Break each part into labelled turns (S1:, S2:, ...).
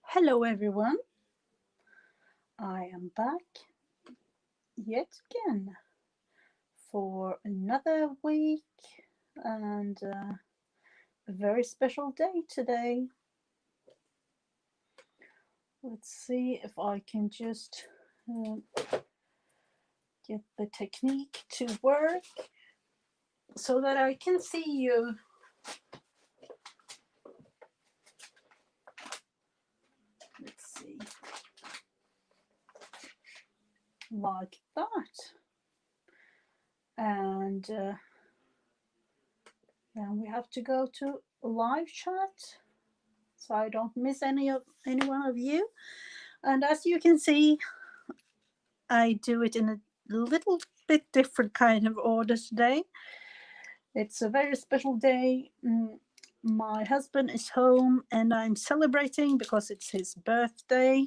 S1: Hello everyone, I am back yet again for another week and a very special day today. Let's see if I can just get the technique to work so that I can see you. Let's see, like that. And then we have to go to live chat so I don't miss any one of you. And as you can see, I do it in a little bit different kind of order today. It's a very special day. My husband is home and I'm celebrating because it's his birthday.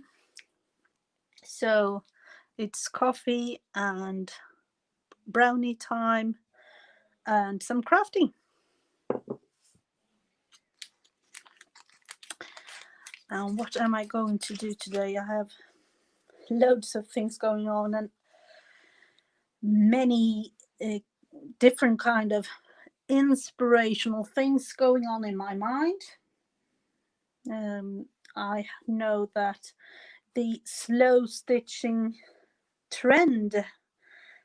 S1: So it's coffee and brownie time and some crafting. And what am I going to do today? I have loads of things going on and many different kind of inspirational things going on in my mind. I know that the slow stitching trend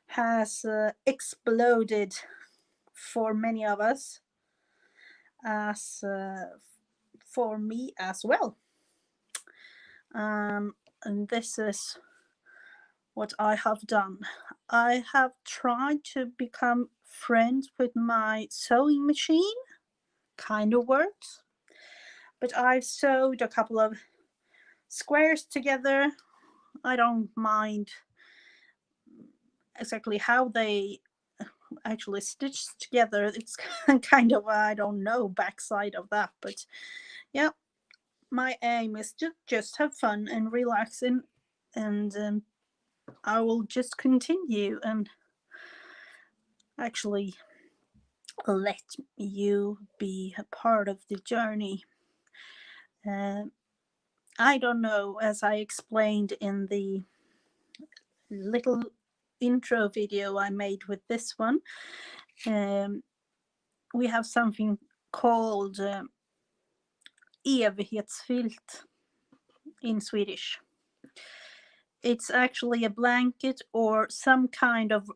S1: has exploded for many of us, as for me as well. And this is what I have done. I have tried to become friends with my sewing machine, kind of works, but I've sewed a couple of squares together. I don't mind exactly how they actually stitched together. It's kind of, I don't know, backside of that, but yeah, my aim is to just have fun and relaxing, and I will just continue and actually let you be a part of the journey. I don't know, as I explained in the little intro video I made with this one, we have something called evighetsfilt in Swedish. It's actually a blanket or some kind of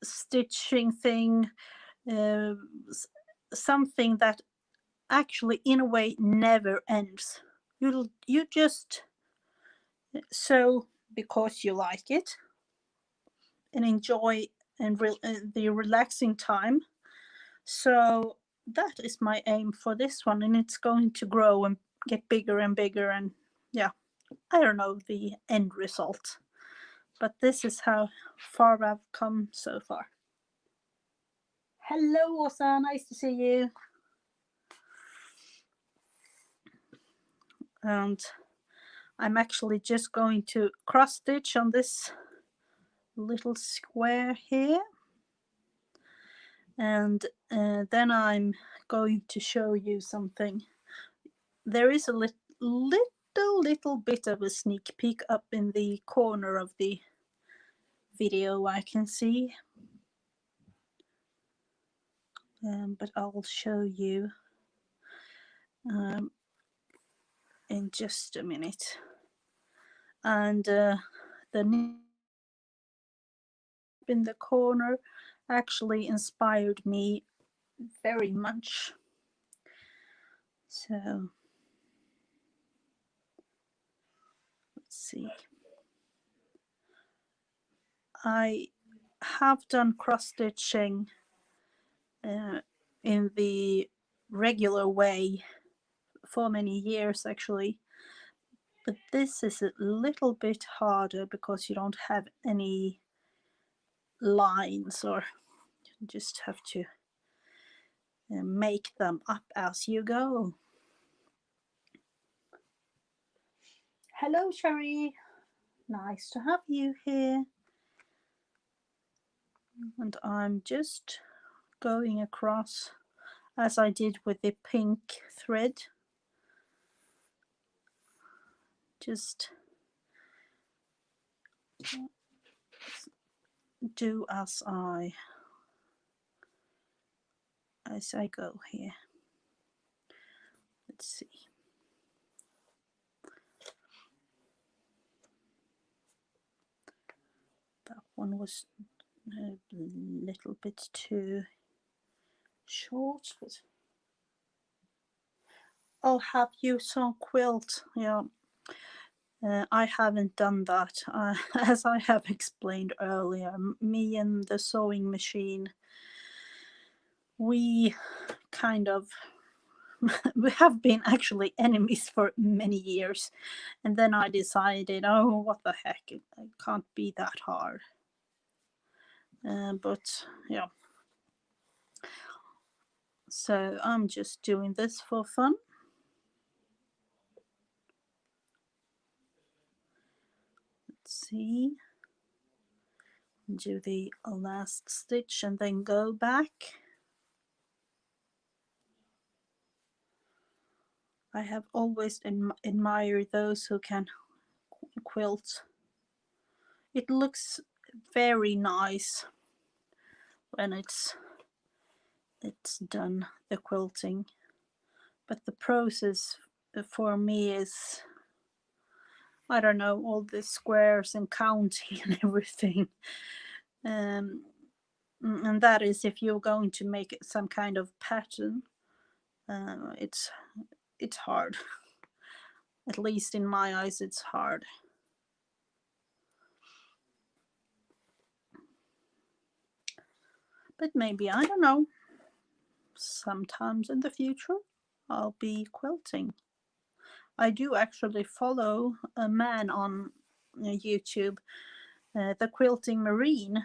S1: stitching thing, uh, something that actually in a way never ends. You just sew because you like it and enjoy the relaxing time. So that is my aim for this one, and it's going to grow and get bigger and bigger, and yeah, I don't know the end result, but this is how far I've come so far. Hello, Åsa, nice to see you. And I'm actually just going to cross stitch on this little square here, and then I'm going to show you something. There is a little bit of a sneak peek up in the corner of the video I can see, but I'll show you in just a minute. And the in the corner actually inspired me very much. So let's see. I have done cross stitching in the regular way for many years actually, but this is a little bit harder because you don't have any lines, or you just have to make them up as you go. Hello, Sherry. Nice to have you here. And I'm just going across as I did with the pink thread. just do as I go here. Let's see. That one was a little bit too short, but I'll have you some quilt. Yeah, I haven't done that. As I have explained earlier, me and the sewing machine, we kind of we have been actually enemies for many years, and then I decided, oh, what the heck, it can't be that hard. But yeah, so I'm just doing this for fun. Let's see, do the last stitch and then go back. I have always admired those who can quilt. It looks very nice when it's done, the quilting, but the process for me is, I don't know, all the squares and counting and everything. And that is if you're going to make some kind of pattern. It's hard. At least in my eyes, it's hard. But maybe, I don't know, sometimes in the future I'll be quilting. I do actually follow a man on YouTube, the Quilting Marine.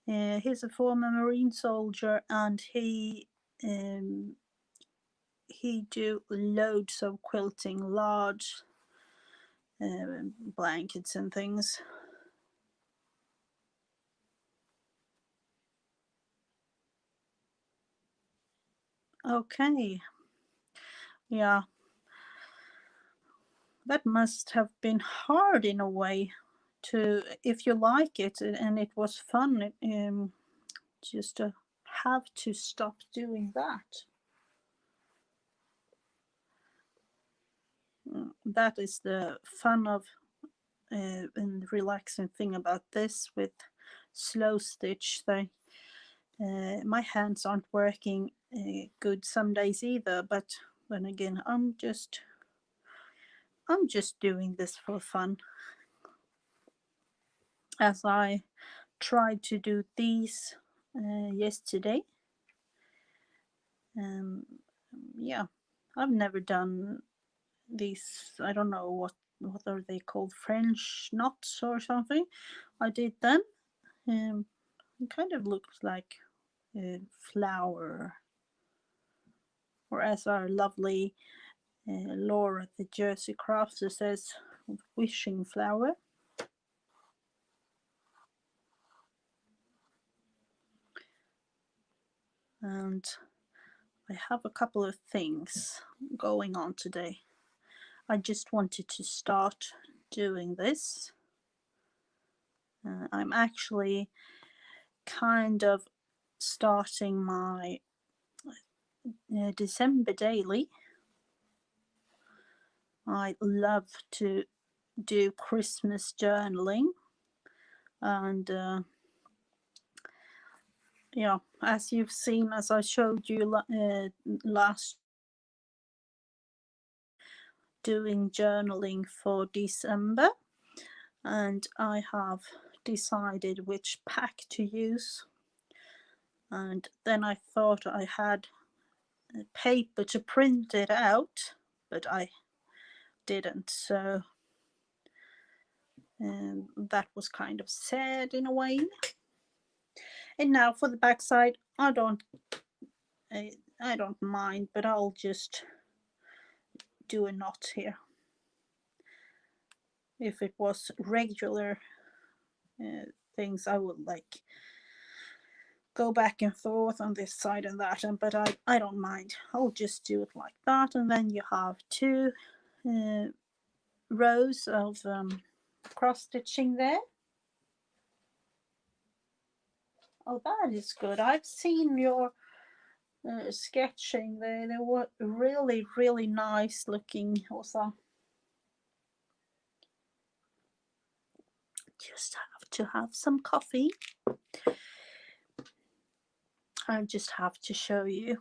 S1: He's a former Marine soldier, and he do loads of quilting, large blankets and things. Okay, yeah, that must have been hard in a way, to, if you like it and it was fun, just to have to stop doing that. That is the fun of and relaxing thing about this with slow stitch. My hands aren't working good some days either, but then again, I'm just doing this for fun, as I tried to do these yesterday. Yeah, I've never done these. I don't know what are they called, French knots or something. I did them. It kind of looks like a flower, or as our lovely Laura the Jersey Crafter says, wishing flower. And I have a couple of things going on today. I just wanted to start doing this. I'm actually kind of starting my December daily. I love to do Christmas journaling, and yeah, as you've seen, as I showed you last, doing journaling for December, and I have decided which pack to use. And then I thought I had paper to print it out, but I didn't, so that was kind of sad in a way. And now for the backside, I don't mind, but I'll just do a knot here. If it was regular things, I would like go back and forth on this side and that, but I don't mind. I'll just do it like that, and then you have two rows of cross stitching there. Oh, that is good. I've seen your sketching. They were really, really nice looking also. Just have to have some coffee. I just have to show you.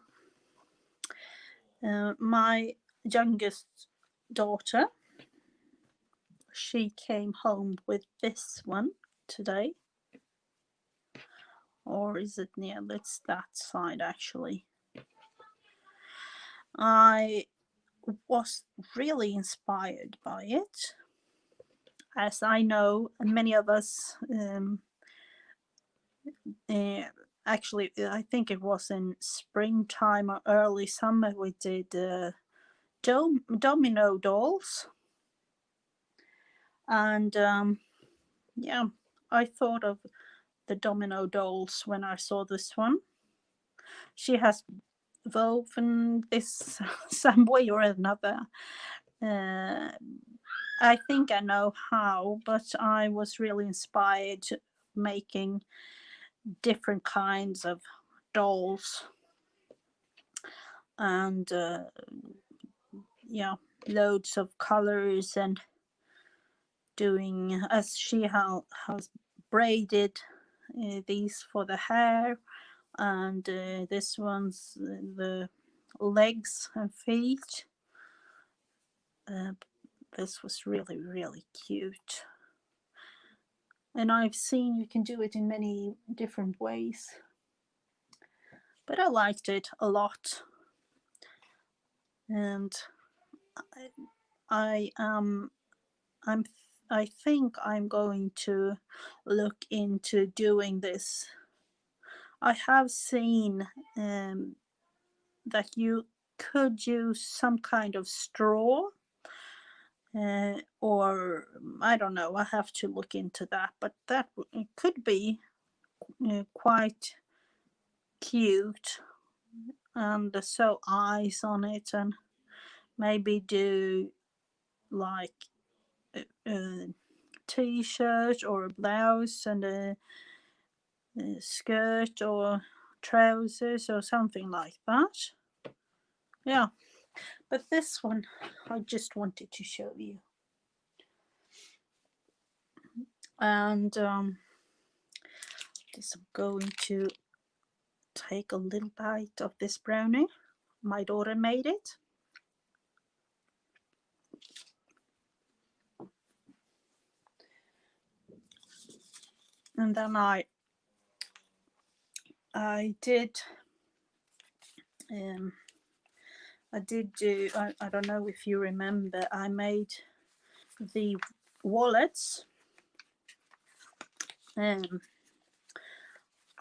S1: My youngest daughter, she came home with this one today. Or is it near? It's that side actually. I was really inspired by it. As I know, many of us, actually, I think it was in springtime or early summer, we did domino dolls. And yeah, I thought of the domino dolls when I saw this one. She has woven this some way or another. I think I know how, but I was really inspired making different kinds of dolls. And yeah, loads of colors, and doing, as she has braided these for the hair, and this one's the legs and feet. This was really, really cute. And I've seen you can do it in many different ways, but I liked it a lot. And I think I'm going to look into doing this. I have seen that you could use some kind of straw, or I don't know, I have to look into that, but that could be quite cute, and sew eyes on it, and maybe do like a t-shirt or a blouse and a skirt or trousers or something like that. Yeah, but this one I just wanted to show you. And this, I'm going to take a little bite of this brownie. My daughter made it. And then I did do, I don't know if you remember, I made the wallets.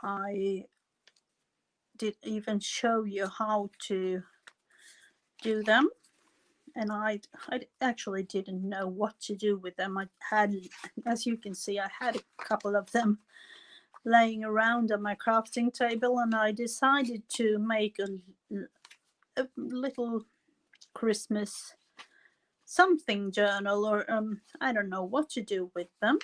S1: I did even show you how to do them, and I actually didn't know what to do with them. I had, as you can see, I had a couple of them laying around on my crafting table, and I decided to make a little Christmas something journal, or I don't know what to do with them.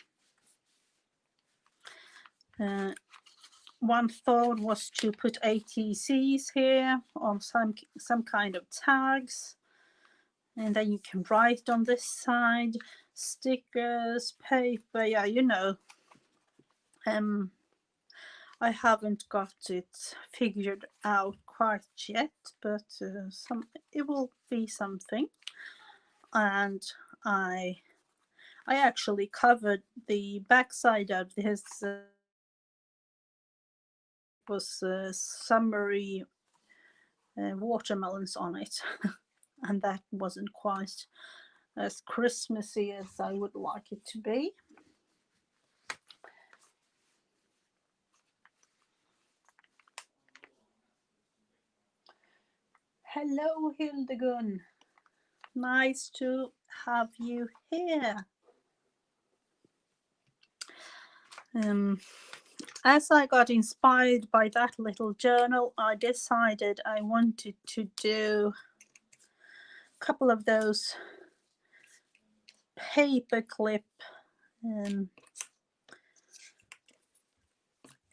S1: One thought was to put ATCs here, or some kind of tags, and then you can write on this side, stickers, paper, yeah, you know. I haven't got it figured out quite yet, but it will be something. And I actually covered the backside of this was summery watermelons on it, and that wasn't quite as Christmassy as I would like it to be. Hello, Hildegun. Nice to have you here. As I got inspired by that little journal, I decided I wanted to do a couple of those paperclip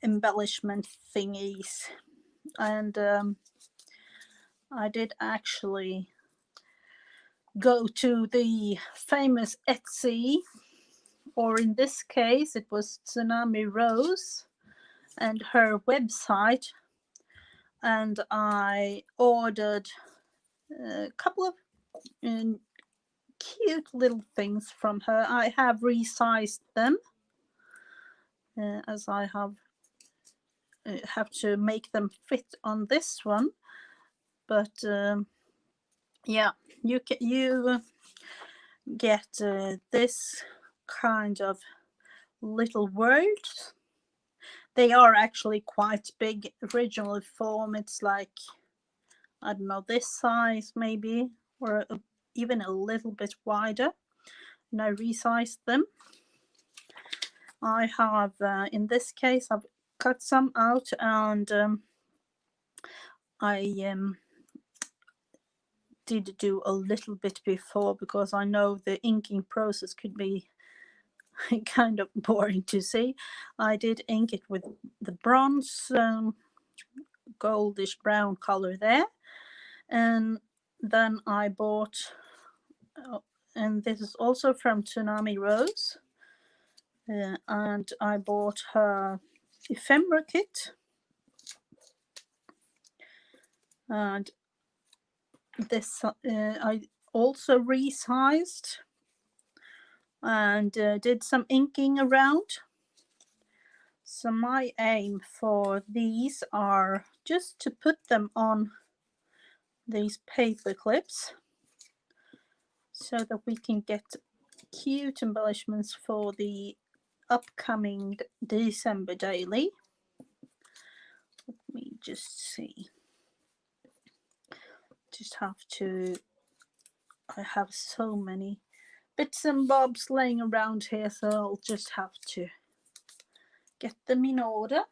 S1: embellishment thingies, and I did actually go to the famous Etsy, or in this case it was Tsunami Rose and her website, and I ordered a couple of cute little things from her. I have resized them as I have to make them fit on this one, but yeah, you get this kind of little words. They are actually quite big. Original form, it's like, I don't know, this size maybe, or even a little bit wider, and I resized them. I have in this case I've cut some out, and I did do a little bit before, because I know the inking process could be kind of boring to see. I did ink it with the bronze goldish brown color there, and then I bought and this is also from Tsunami Rose, and I bought her ephemera kit, and this I also resized and did some inking around. So my aim for these are just to put them on these paper clips so that we can get cute embellishments for the upcoming December daily. Let me just see. Just have to, I have so many bits and bobs laying around here, so I'll just have to get them in order.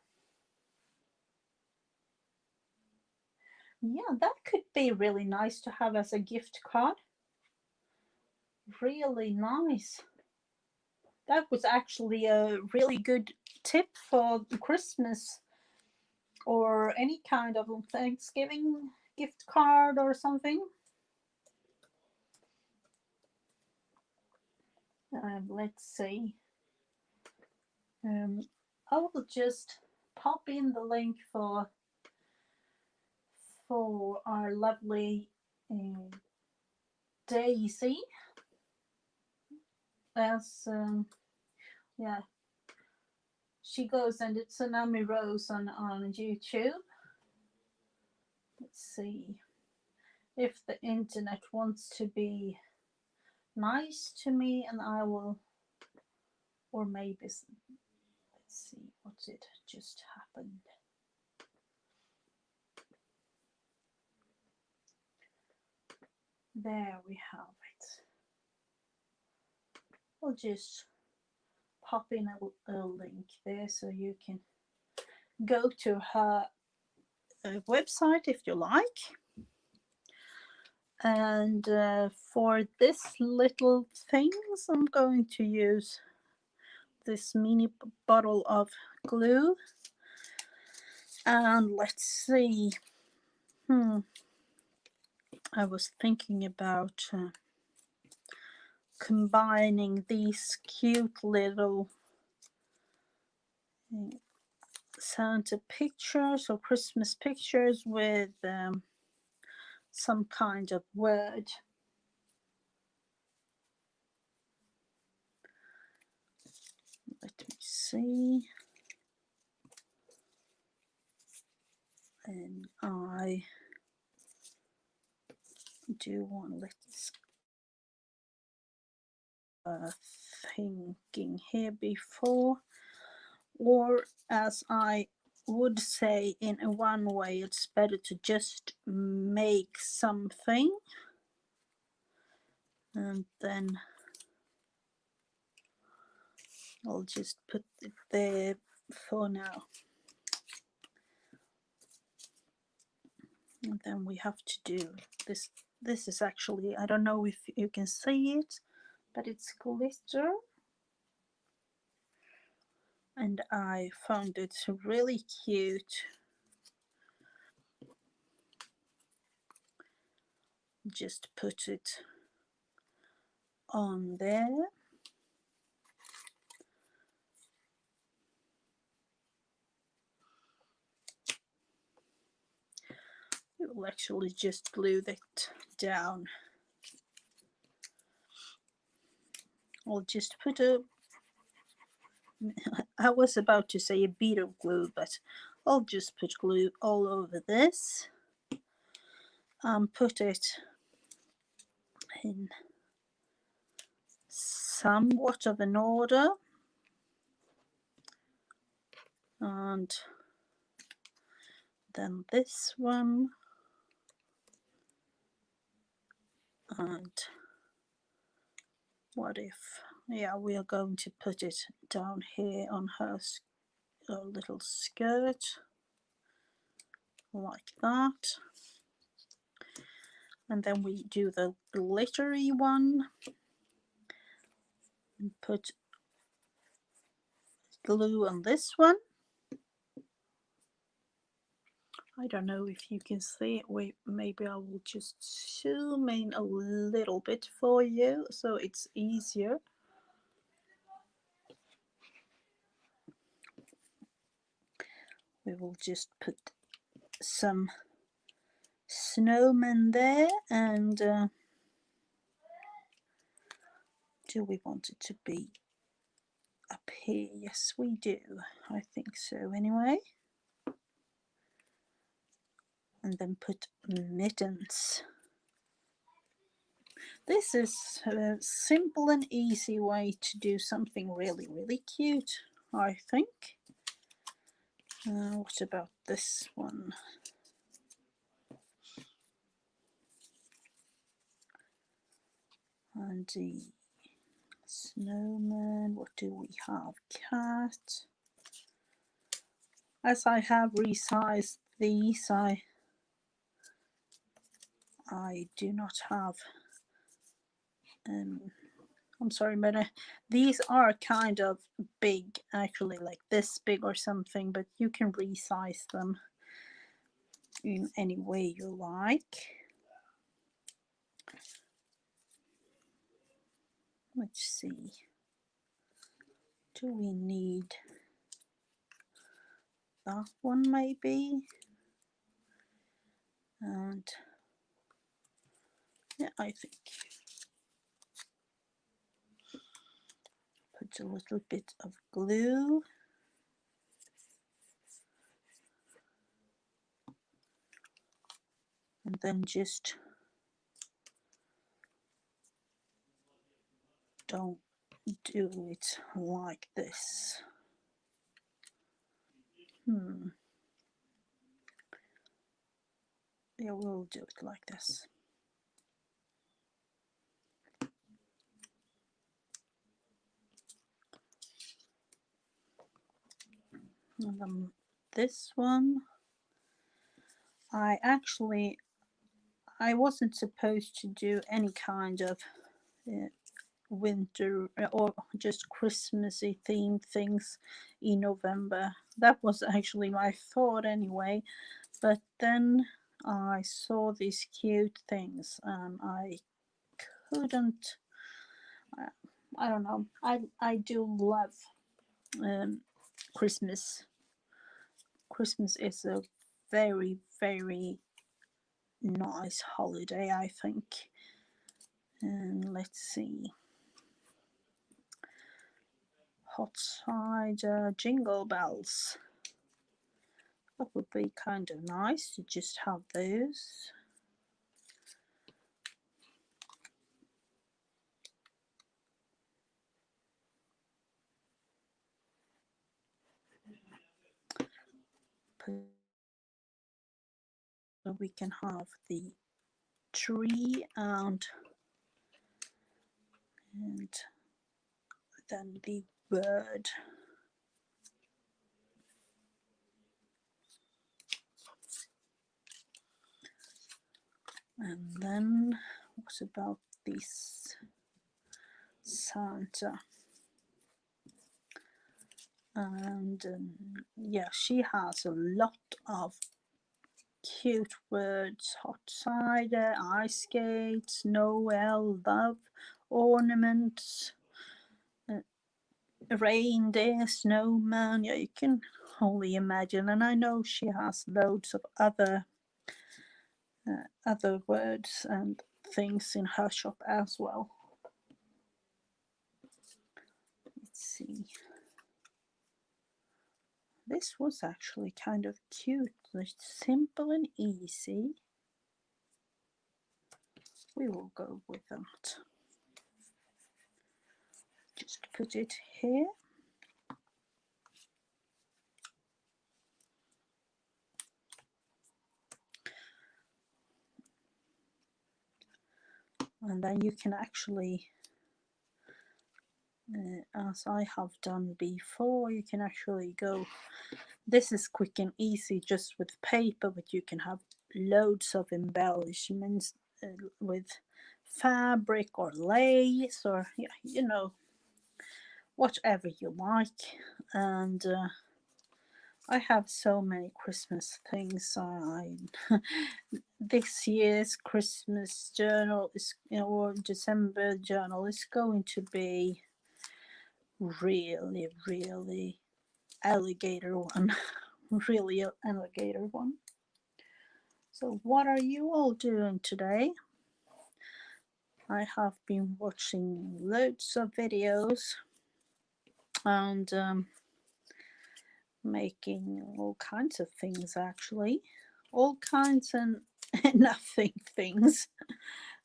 S1: Yeah, that could be really nice to have as a gift card. Really nice. That was actually a really good tip for Christmas or any kind of Thanksgiving gift card or something. Let's see. I will just pop in the link for our lovely Daisy, as yeah, she goes under Tsunami Rose on YouTube. Let's see if the internet wants to be nice to me, and I will, or maybe, let's see, what did just happened. There we have it. I'll just pop in a link there so you can go to her website if you like. And for this little things, I'm going to use this mini bottle of glue. And let's see. I was thinking about combining these cute little Santa pictures or Christmas pictures with some kind of word. Let me see. And I do want, let's thinking here before, or as I would say in one way, it's better to just make something and then I'll just put it there for now. And then we have to do this. This is actually, I don't know if you can see it. but it's glitter, and I found it really cute. Just put it on there. We'll actually just glue that down. I'll just put a, I was about to say a bead of glue, but I'll just put glue all over this and put it in somewhat of an order, and then this one, and what if, yeah, we are going to put it down here on her little skirt like that, and then we do the glittery one and put glue on this one. I don't know if you can see it. Wait, maybe I will just zoom in a little bit for you so it's easier. We will just put some snowmen there, and do we want it to be up here? Yes, we do. I think so anyway. And then put mittens. This is a simple and easy way to do something really, really cute, I think. What about this one? And the snowman, what do we have? Cat. As I have resized these, I do not have, I'm sorry, but these are kind of big, actually, like this big or something, but you can resize them in any way you like. Let's see. Do we need that one maybe? And yeah, I think put a little bit of glue. And then just don't do it like this. Yeah, we'll do it like this. And then this one, I wasn't supposed to do any kind of winter or just Christmassy themed things in November. That was actually my thought anyway, but then I saw these cute things and I couldn't, I don't know, I do love Christmas. Christmas is a very, very nice holiday, I think. And let's see. Hot cider, jingle bells. That would be kind of nice to just have those. So we can have the tree and then the bird. And then what about this Santa. And yeah, she has a lot of cute words: hot cider, ice skates, Noel, love, ornaments, reindeer, snowman. Yeah, you can only imagine. And I know she has loads of other words and things in her shop as well. Let's see. This was actually kind of cute. It's simple and easy. We will go with that. Just put it here. And then you can actually, as I have done before, you can actually go, this is quick and easy just with paper, but you can have loads of embellishments with fabric or lace, or yeah, you know, whatever you like. And I have so many Christmas things. This year's Christmas journal is, or December journal, is going to be really, really alligator one. Really alligator one. So what are you all doing today? I have been watching loads of videos and making all kinds of things, actually. All kinds and nothing things.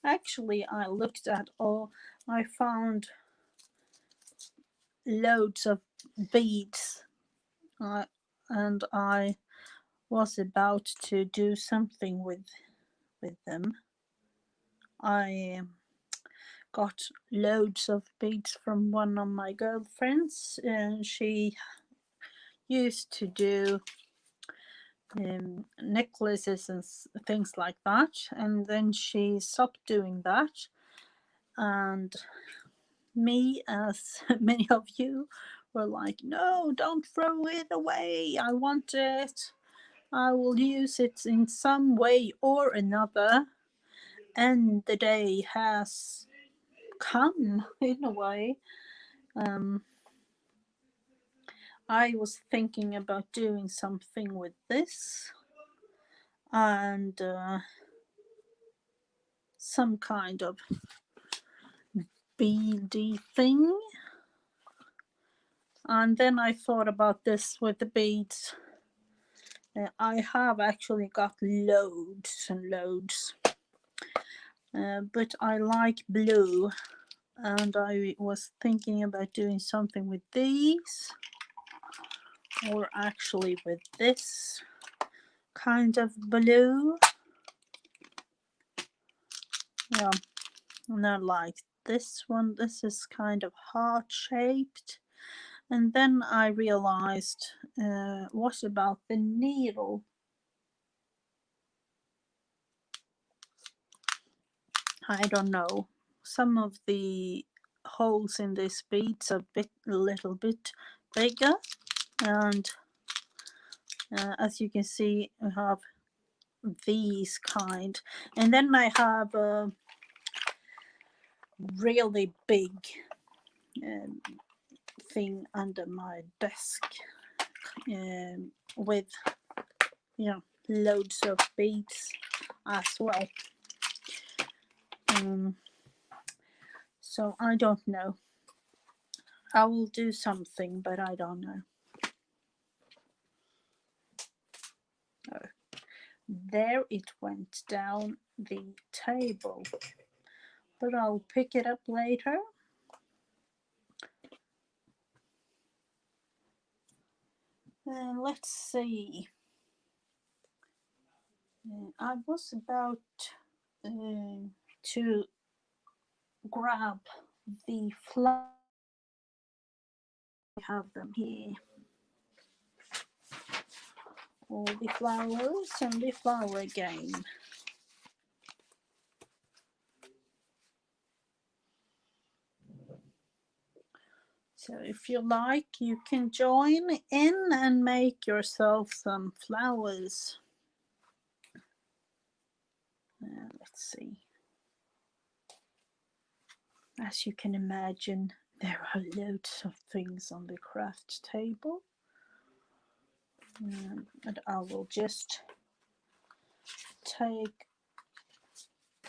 S1: Actually, I looked at all, I found loads of beads, and I was about to do something with them. I got loads of beads from one of my girlfriends, and she used to do necklaces and things like that, and then she stopped doing that. And me, as many of you, were like, no, don't throw it away, I want it, I will use it in some way or another. And the day has come, in a way. I was thinking about doing something with this, and some kind of beady thing. And then I thought about this with the beads. I have actually got loads and loads, but I like blue, and I was thinking about doing something with these, or actually with this kind of blue. Yeah, not like this one. This is kind of heart shaped. And then I realized, what about the needle? I don't know. Some of the holes in these beads are a little bit bigger, and as you can see, I have these kind, and then I have a really big thing under my desk with, you know, loads of beads as well. So I don't know. I will do something, but I don't know. Oh, there it went down the table, but I'll pick it up later. Let's see. I was about to grab the flowers. I have them here. All the flowers and the flower game. So if you like, you can join in and make yourself some flowers. Let's see. As you can imagine, there are loads of things on the craft table. And I will just take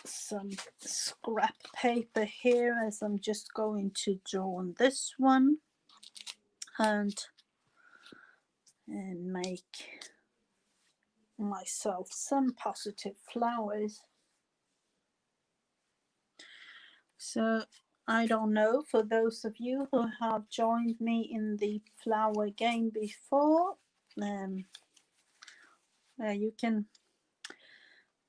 S1: some scrap paper here, as I'm just going to draw on this one and make myself some positive flowers. So I don't know, for those of you who have joined me in the flower game before, you can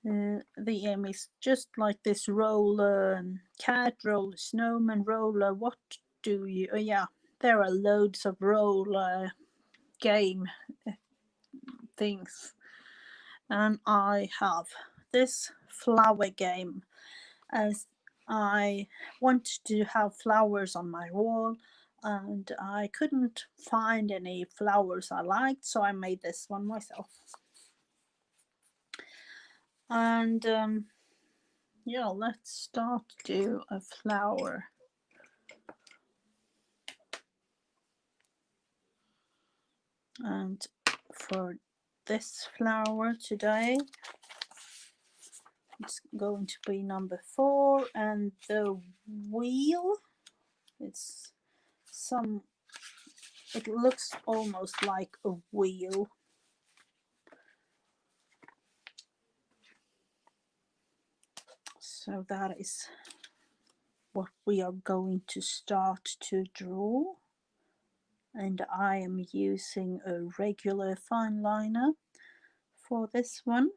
S1: the aim is just like this roller, cat roller, snowman roller. What do you yeah, there are loads of roller game things, and I have this flower game as I wanted to have flowers on my wall and I couldn't find any flowers I liked, so I made this one myself. And yeah, let's start to do a flower. And for this flower today, it's going to be number 4, and the wheel, it's some, it looks almost like a wheel. So that is what we are going to start to draw, and I am using a regular fine liner for this one.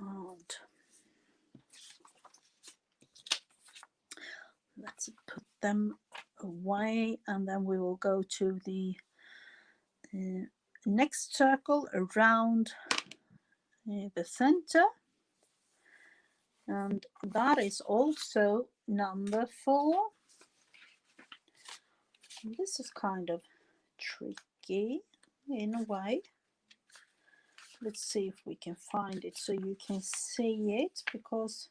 S1: And let's put them away, and then we will go to the next circle around the center, and that is also number 4. This is kind of tricky in a way. Let's see if we can find it so you can see it, because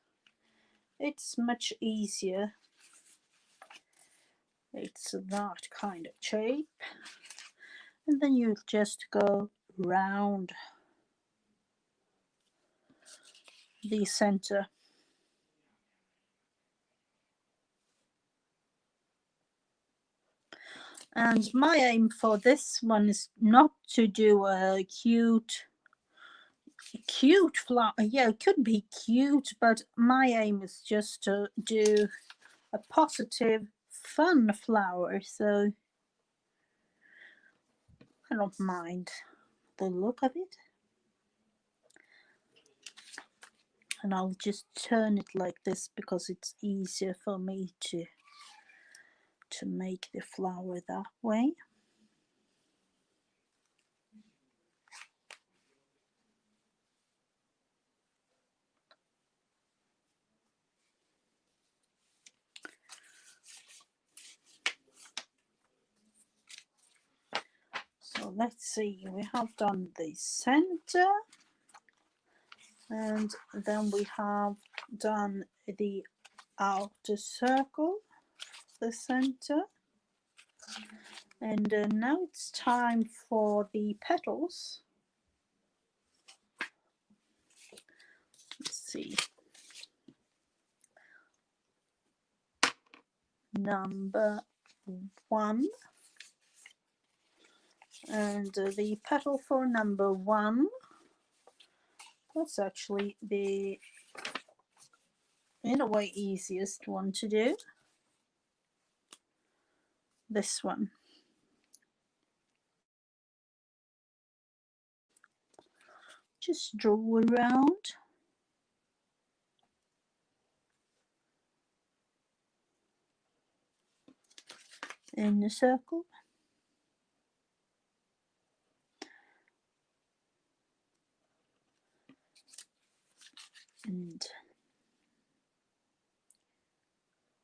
S1: it's much easier. It's that kind of shape, and then you just go round the center. And my aim for this one is not to do a cute flower. Yeah, it could be cute, but my aim is just to do a positive, fun flower. So I don't mind the look of it. And I'll just turn it like this because it's easier for me to make the flower that way. So let's see, we have done the center, and then we have done the outer circle, the center, and now it's time for the petals. Let's see, number 1, and the petal for number 1, that's actually the, in a way, easiest one to do. This one. Just draw around. in a circle. And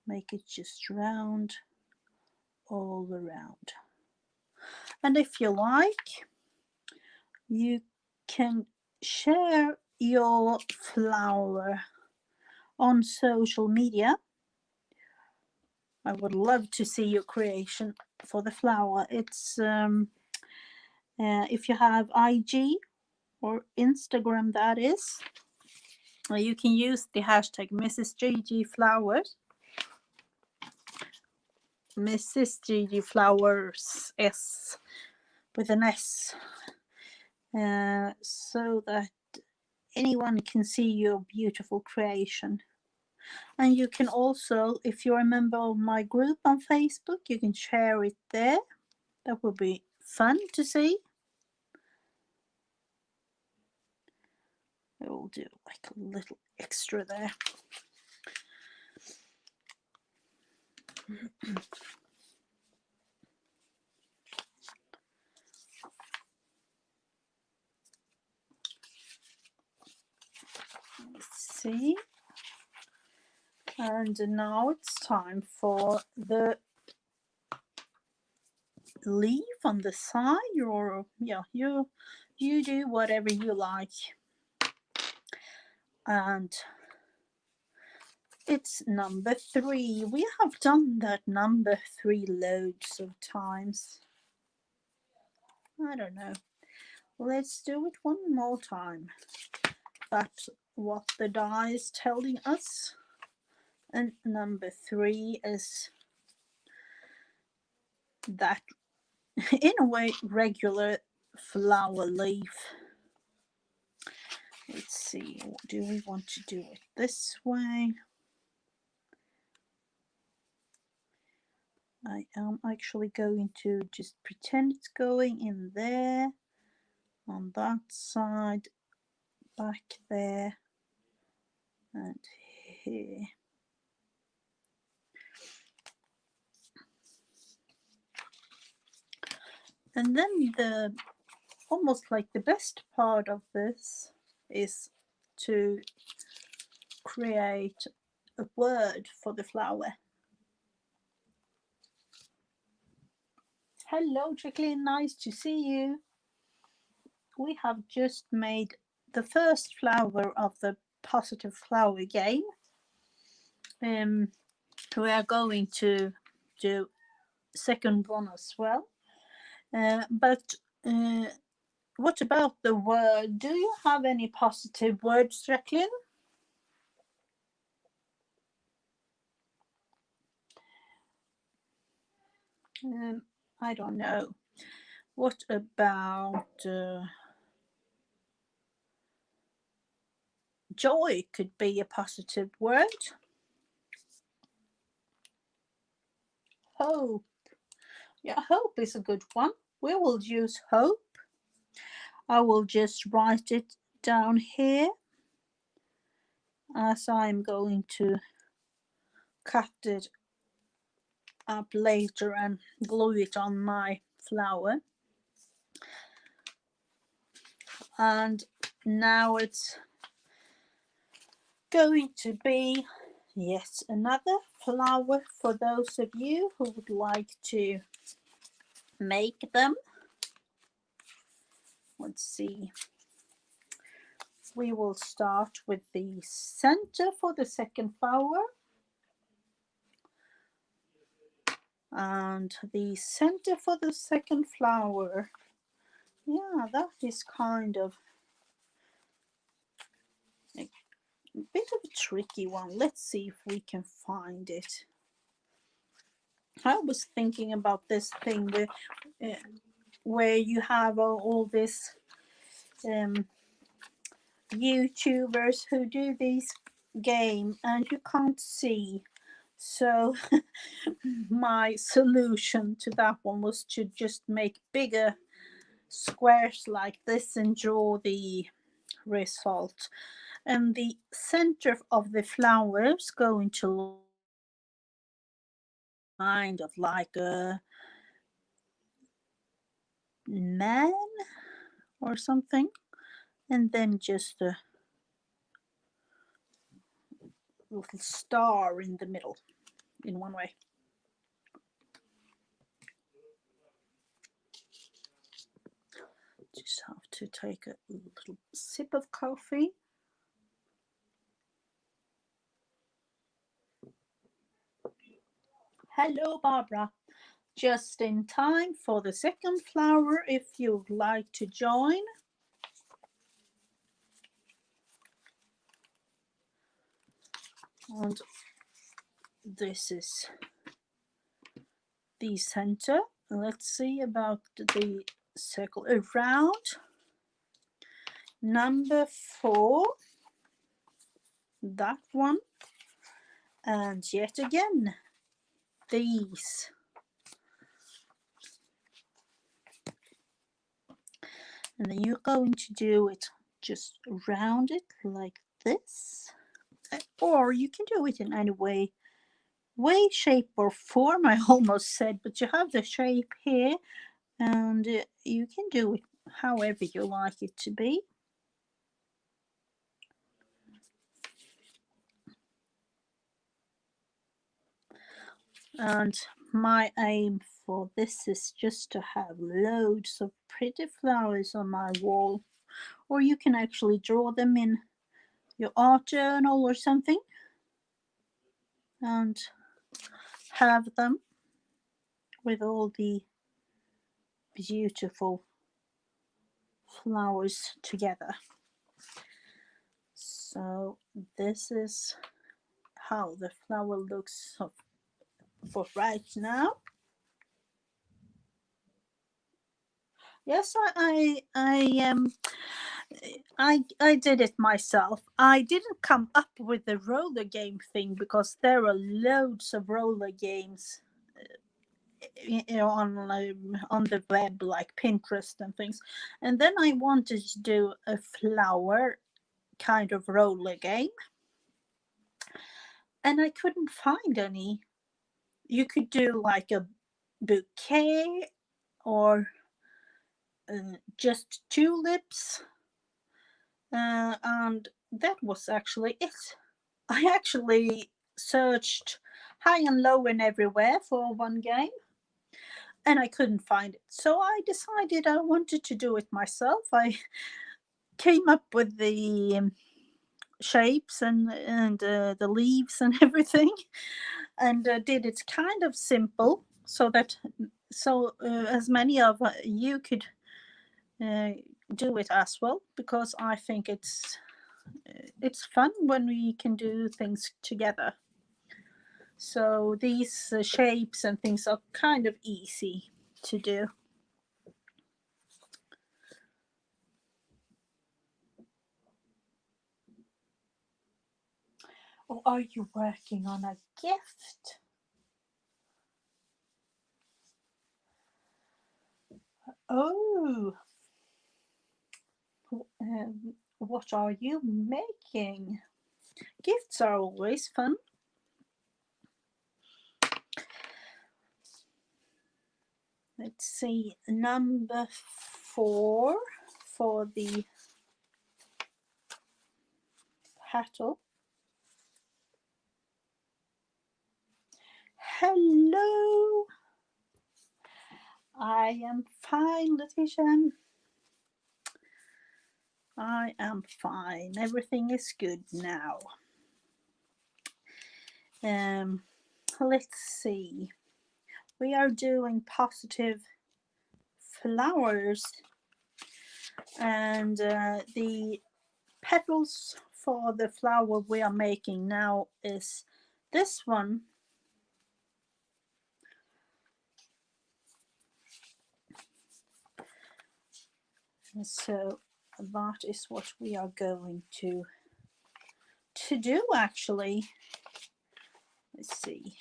S1: make it just round all around. And if you like, you can share your flower on social media. I would love to see your creation for the flower. It's if you have IG or Instagram, that is, you can use the hashtag MrsGigi Flowers. MrsGigi Flowers S with an S, so that anyone can see your beautiful creation. And you can also, if you're a member of my group on Facebook, you can share it there. That would be fun to see. I will do like a little extra there. Let's see. And now it's time for the leaf on the side, or yeah, you do whatever you like. And it's number 3. We have done that number 3 loads of times. I don't know. Let's do it one more time. That's what the die is telling us. And number 3 is that, in a way, regular flower leaf. Let's see, do we want to do it this way? I am actually going to just pretend it's going in there, on that side, back there, and here. And then the almost like the best part of this is to create a word for the flower. Hello, Jacqueline, nice to see you. We have just made the first flower of the positive flower game. We are going to do second one as well. But what about the word? Do you have any positive words, Jacqueline? I don't know. What about joy? Could be a positive word. Hope. Yeah, hope is a good one. We will use hope. I will just write it down here, as I'm going to cut it up later and glue it on my flower. And now it's going to be yet another flower for those of you who would like to make them. Let's see. We will start with the center for the second flower. And the center for the second flower, yeah, that is kind of a bit of a tricky one. Let's see if we can find it. I was thinking about this thing with where you have all this YouTubers who do this game and you can't see. So my solution to that one was to just make bigger squares like this and draw the result. And the center of the flower is going to kind of like a man or something, and then just a little star in the middle in one way. Just have to take a little sip of coffee. Hello, Barbara. Just in time for the second flower if you'd like to join. And this is the center. Let's see about the circle around. Number 4, that one, and yet again these. And then you're going to do it just round it like this, or you can do it in any way, shape or form, I almost said, but you have the shape here, and you can do it however you like it to be. And my aim for this is just to have loads of pretty flowers on my wall, or you can actually draw them in your art journal or something and have them with all the beautiful flowers together. So this is how the flower looks for right now. Yes, I did it myself. I didn't come up with the roller game thing because there are loads of roller games, on the web, like Pinterest and things. And then I wanted to do a flower kind of roller game, and I couldn't find any. You could do like a bouquet or just tulips, and that was actually it. I actually searched high and low and everywhere for one game, and I couldn't find it. So I decided I wanted to do it myself. I came up with the shapes and the leaves and everything, and did it kind of simple so that as many of you could do it as well, because I think it's fun when we can do things together. So these shapes and things are kind of easy to do. Or are you working on a gift? Oh, what are you making? Gifts are always fun. Let's see, number 4 for the petal. Hello. I am fine, Letitia. I am fine. Everything is good now. Let's see. We are doing positive flowers, and the petals for the flower we are making now is this one. So that is what we are going to do actually. Let's see.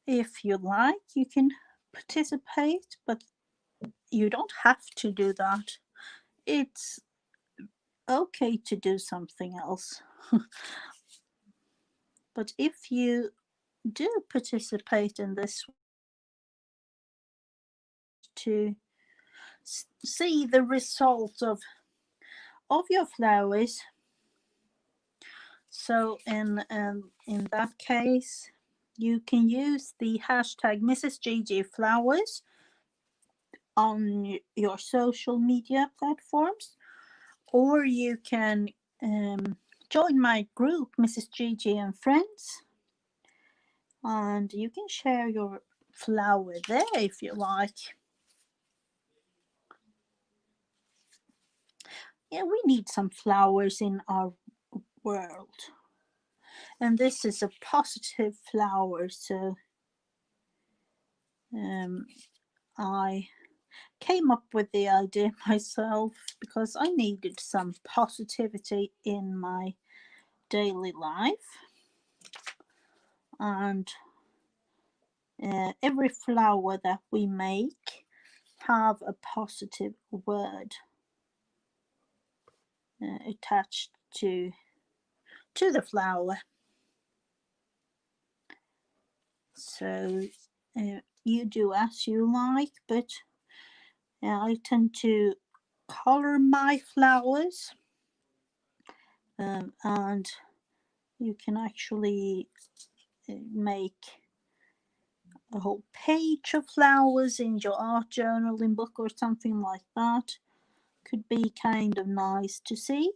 S1: If you like, you can participate, but you don't have to do that. It's okay to do something else. But if you do participate in this to see the result of your flowers, so in that case you can use the hashtag MrsGigi flowers on your social media platforms, or you can join my group MrsGigi and Friends, and you can share your flower there if you like. Yeah, we need some flowers in our world, and this is a positive flower, so I came up with the idea myself because I needed some positivity in my daily life, and every flower that we make have a positive word attached to the flower. So you do as you like, but I tend to color my flowers, and you can actually make a whole page of flowers in your art journaling book or something like that. Could be kind of nice to see,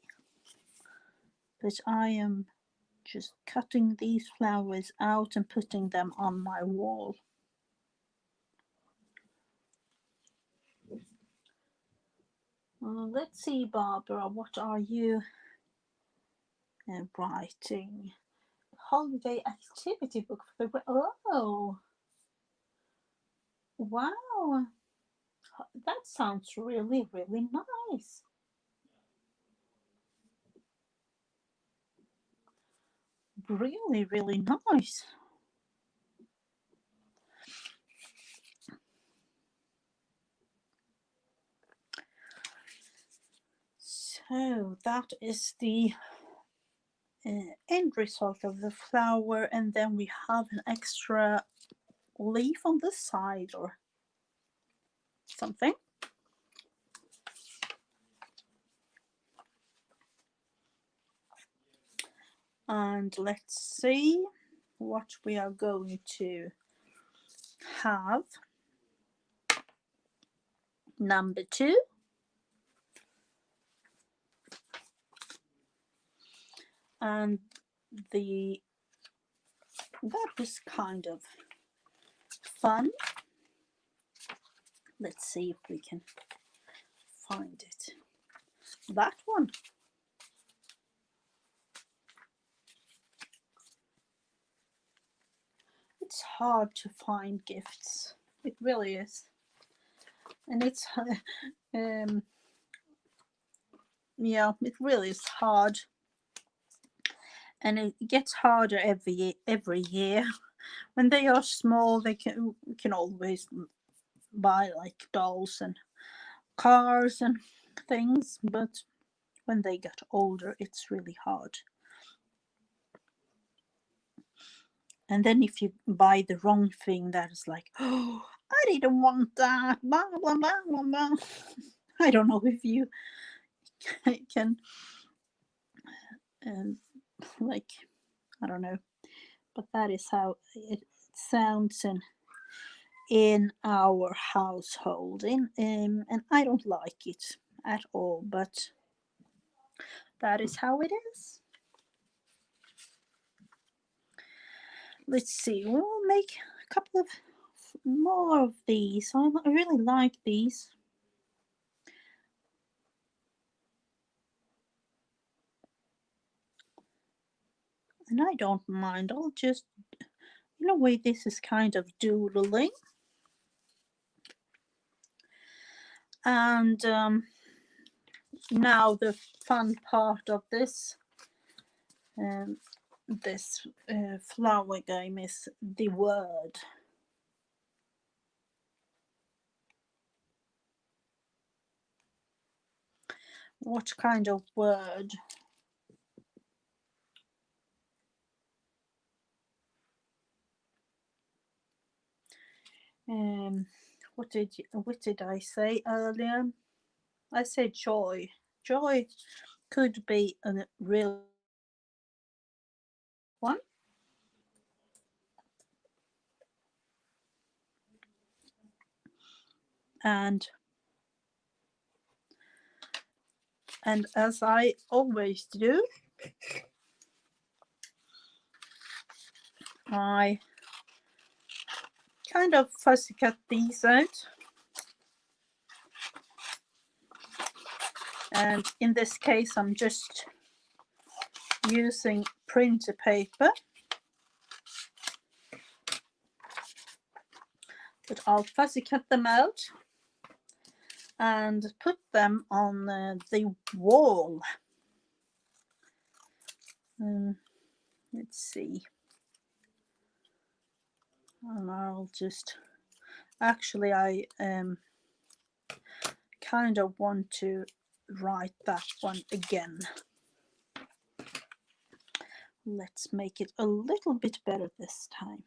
S1: but I am just cutting these flowers out and putting them on my wall. Let's see, Barbara, what are you writing? Holiday activity book for the... Oh, wow, that sounds really, really nice. Really, really nice. So that is the end result of the flower, and then we have an extra leaf on the side or something. And let's see what we are going to have. Number 2. And that was kind of fun. Let's see if we can find it. That one. It's hard to find gifts. It really is. And it's yeah, it really is hard. And it gets harder every year. When they are small, we can always buy like dolls and cars and things, but when they get older, it's really hard. And then if you buy the wrong thing, that is like, oh, I didn't want that, blah, blah, blah, blah, blah. I don't know if you can, like, I don't know, but that is how it sounds in our household, and I don't like it at all, but that is how it is. Let's see, we'll make a couple of more of these. I really like these. And I don't mind, I'll just, in a way, this is kind of doodling. And now the fun part of this flower game is the word. what kind of word? What did I say earlier? I said joy. Joy could be a real one. And as I always do, I kind of fussy cut these out. And in this case, I'm just using printer paper. But I'll fussy cut them out and put them on the wall. Let's see. And I'll just, actually I kind of want to write that one again. Let's make it a little bit better this time.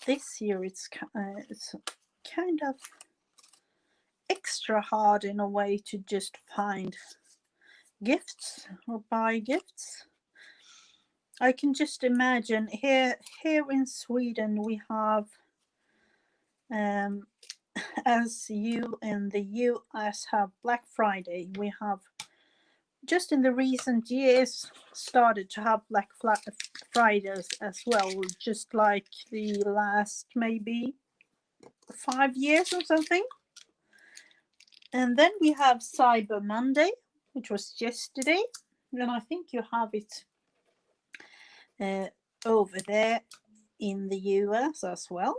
S1: This year it's kind of extra hard in a way to just find gifts or buy gifts. I can just imagine here in Sweden we have, as you in the US have Black Friday, we have just in the recent years started to have Black Fridays as well, just like the last maybe 5 years or something. And then we have Cyber Monday, which was yesterday, and I think you have it over there in the US as well.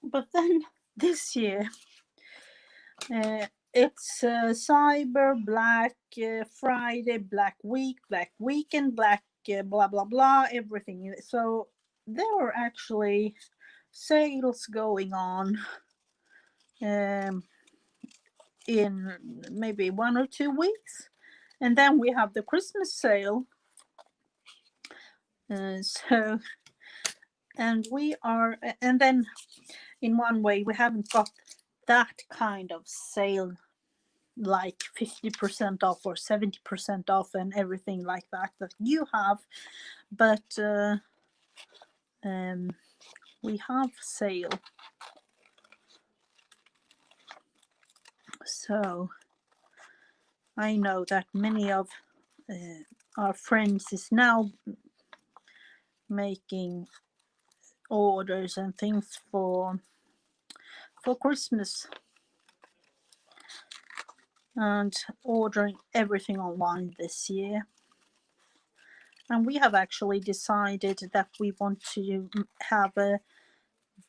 S1: But then this year it's Cyber, Black Friday, Black Week, Black Weekend, Black blah blah blah, everything. So there are actually sales going on in maybe 1 or 2 weeks, and then we have the Christmas sale. And we are, and then in one way we haven't got that kind of sale like 50% off or 70% off and everything like that you have, but we have sale. So I know that many of our friends is now making orders and things for Christmas and ordering everything online this year. And we have actually decided that we want to have a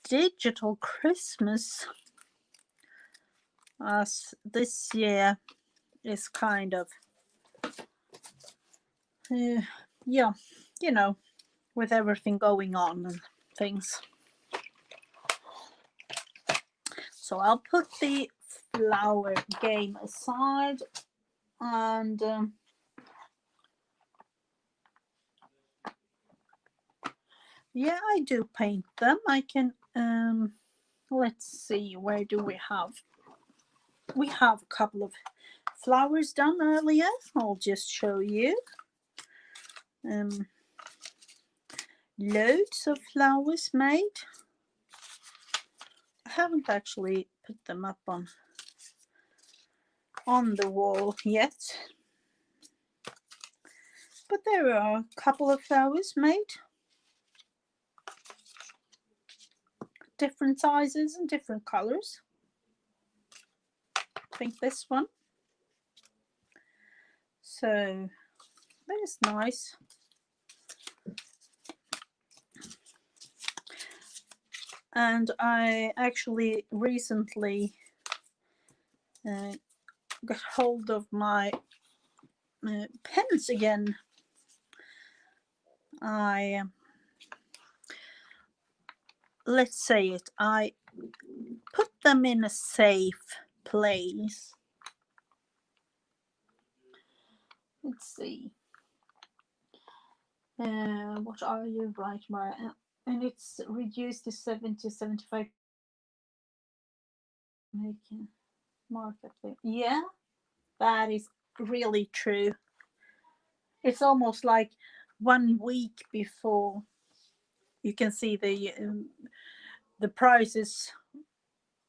S1: digital Christmas, as this year is kind of yeah, you know, with everything going on and things. So I'll put the flower game aside, and yeah, I do paint them. I can let's see, where do we have a couple of flowers done earlier. I'll just show you. Loads of flowers made. I haven't actually put them up on the wall yet, but there are a couple of flowers made, different sizes and different colors. I think this one, so that is nice. And I actually recently got hold of my pens again. Let's say it, I put them in a safe place. Let's see. What are you right by? And it's reduced to 75. Making market. Yeah, that is really true. It's almost like 1 week before you can see the prices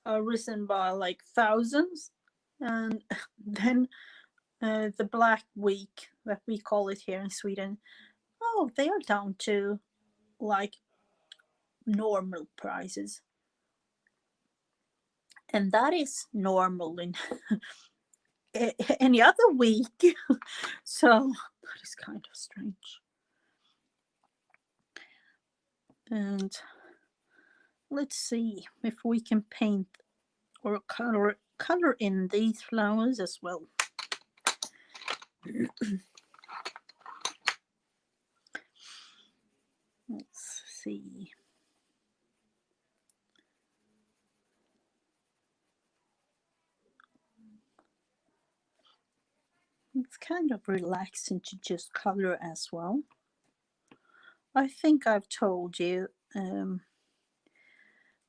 S1: are risen by like thousands, and then the Black Week that we call it here in Sweden, oh, they are down to like normal prices, and that is normal in any other week. So that is kind of strange. And let's see if we can paint or color in these flowers as well. Let's see. It's kind of relaxing to just color as well. I think I've told you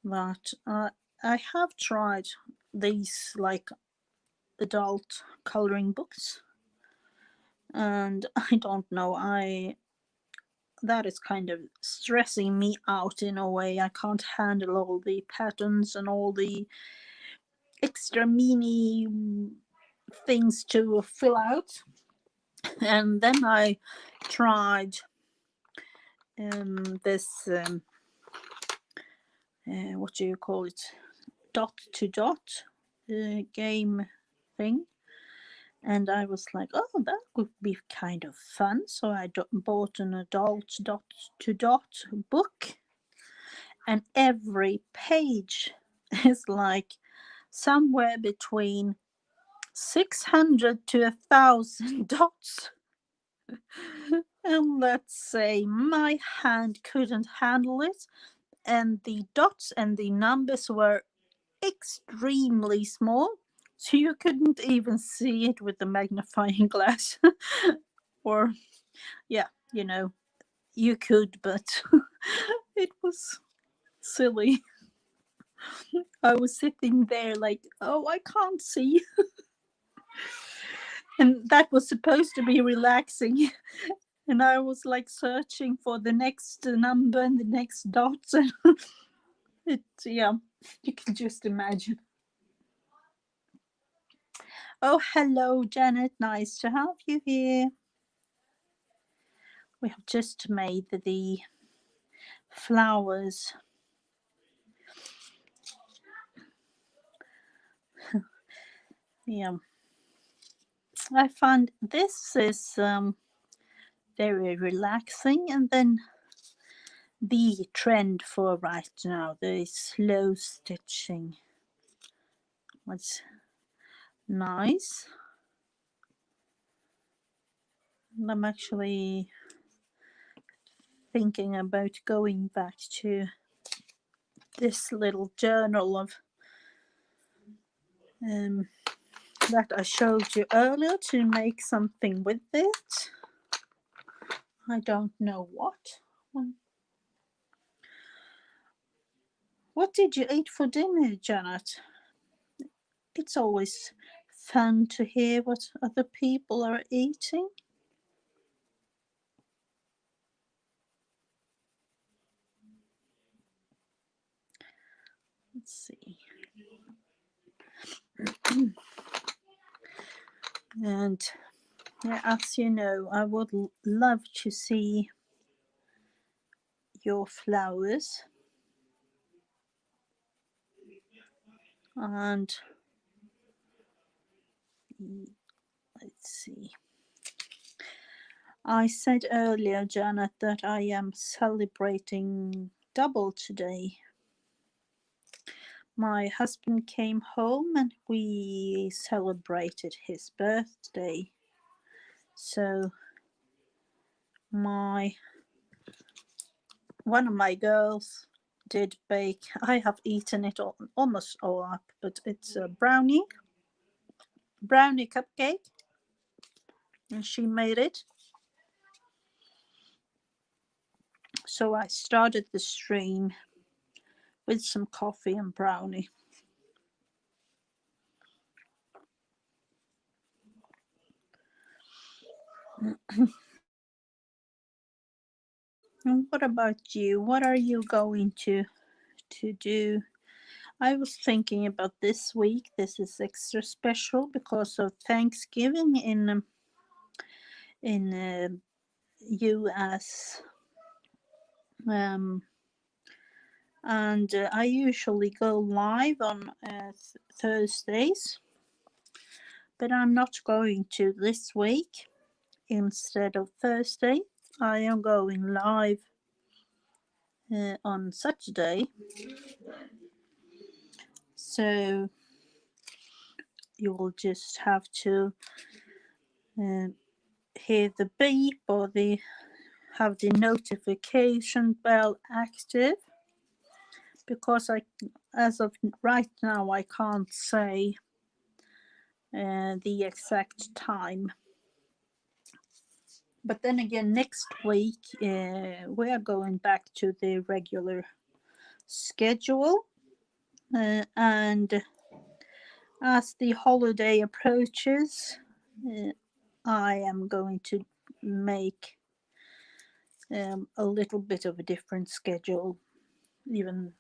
S1: that I have tried these like adult coloring books, and I don't know, that is kind of stressing me out in a way. I can't handle all the patterns and all the extra mini things to fill out. And then I tried this what do you call it, dot to dot game thing, and I was like, oh, that would be kind of fun. So I bought an adult dot to dot book, and every page is like somewhere between 600 to 1,000 dots. And let's say my hand couldn't handle it, and the dots and the numbers were extremely small, so you couldn't even see it with the magnifying glass. Or, yeah, you could, but it was silly. I was sitting there like, oh, I can't see. And that was supposed to be relaxing. And I was like searching for the next number and the next dots. And yeah, you can just imagine. Oh, hello, Janet. Nice to have you here. We have just made the flowers. Yeah, I find this is very relaxing, and then the trend for right now, the slow stitching. What's nice. And I'm actually thinking about going back to this little journal of that I showed you earlier to make something with it. I don't know what. What did you eat for dinner, Janet? It's always fun to hear what other people are eating. Let's see. And yeah, as you know, I would love to see your flowers. And let's see. I said earlier, Janet, that I am celebrating double today. my husband came home and we celebrated his birthday. So one of my girls did bake. I have eaten it almost all up, but it's a brownie cupcake, and she made it. So I started the stream with some coffee and brownie. And what about you? What are you going to do? I was thinking about this week. This is extra special because of Thanksgiving in US, and I usually go live on Thursdays, but I'm not going to this week. Instead of Thursday, I am going live on Saturday. So you will just have to hear the beep or have the notification bell active, because as of right now, I can't say the exact time. But then again, next week we are going back to the regular schedule, and as the holiday approaches, I am going to make a little bit of a different schedule even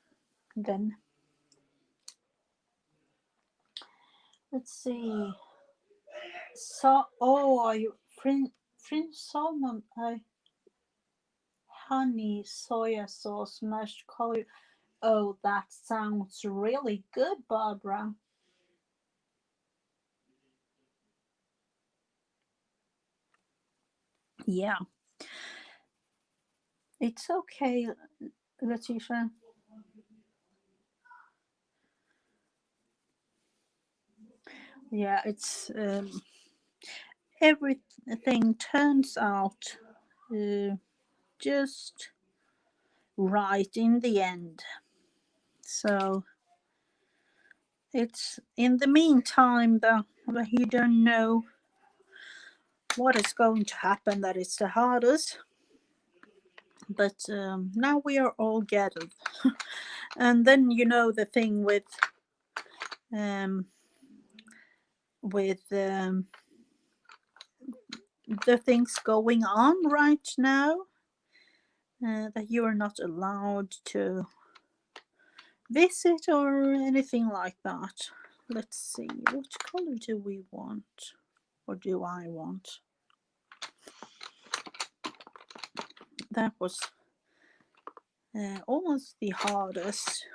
S1: then. Let's see. So, are you French salmon? Honey soya sauce mashed cauliflower. Oh, that sounds really good, Barbara. Yeah, it's okay, Letitia. Yeah, it's everything turns out just right in the end. So it's in the meantime that you don't know what is going to happen that is the hardest. But now we are all gathered. And then the thing with the things going on right now, that you are not allowed to visit or anything like that. Let's see, what color do we want, or do I want? That was almost the hardest.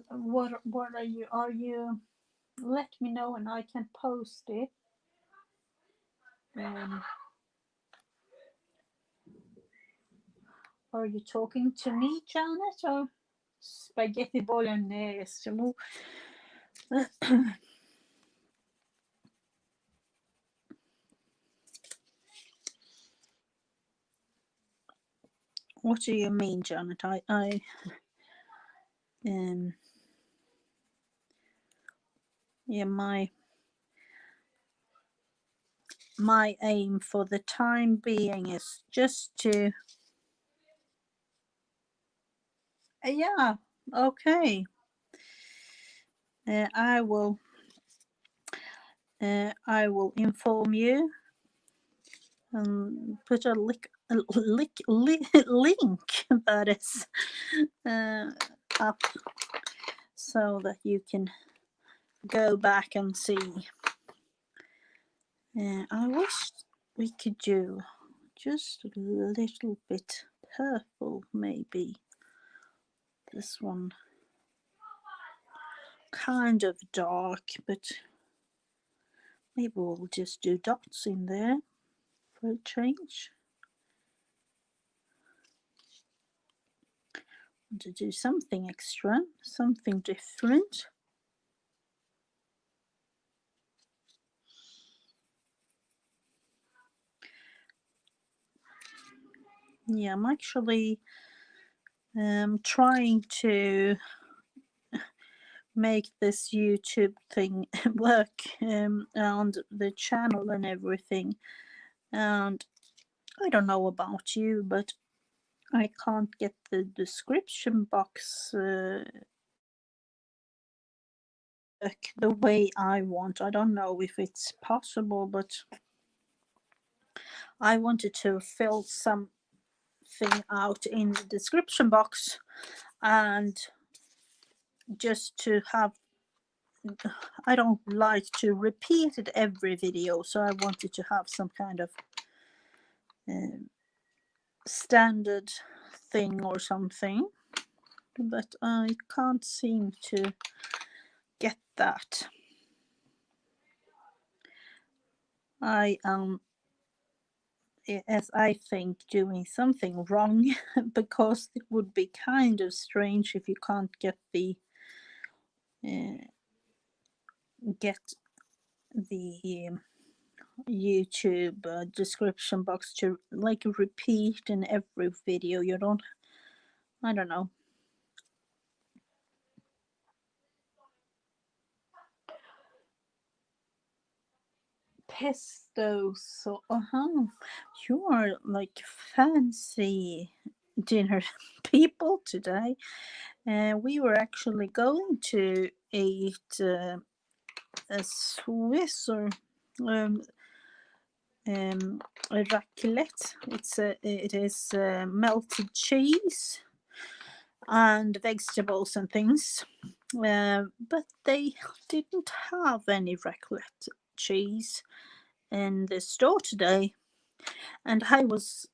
S1: What are you let me know and I can post it. Are you talking to me, Janet, or spaghetti bolognese? What do you mean, Janet? Yeah, my aim for the time being is just to yeah, okay. I will inform you and put a link that is up so that you can go back and see. I wish we could do just a little bit purple, maybe. this one kind of dark, but maybe we'll just do dots in there for a change. Want to do something extra, something different. Yeah, I'm actually trying to make this YouTube thing work and the channel and everything. And I don't know about you, but I can't get the description box the way I want. I don't know if it's possible, but I wanted to fill something out in the description box and just to have, I don't like to repeat it every video, so I wanted to have some kind of standard thing or something, but I can't seem to get that. I am, as I think, doing something wrong because it would be kind of strange if you can't get the YouTube description box to like repeat in every video. You don't, I don't know. Pesto, so you are like fancy dinner people today. We were actually going to eat a Swiss or a raclette. It is melted cheese and vegetables and things, but they didn't have any raclette cheese in the store today. And I was,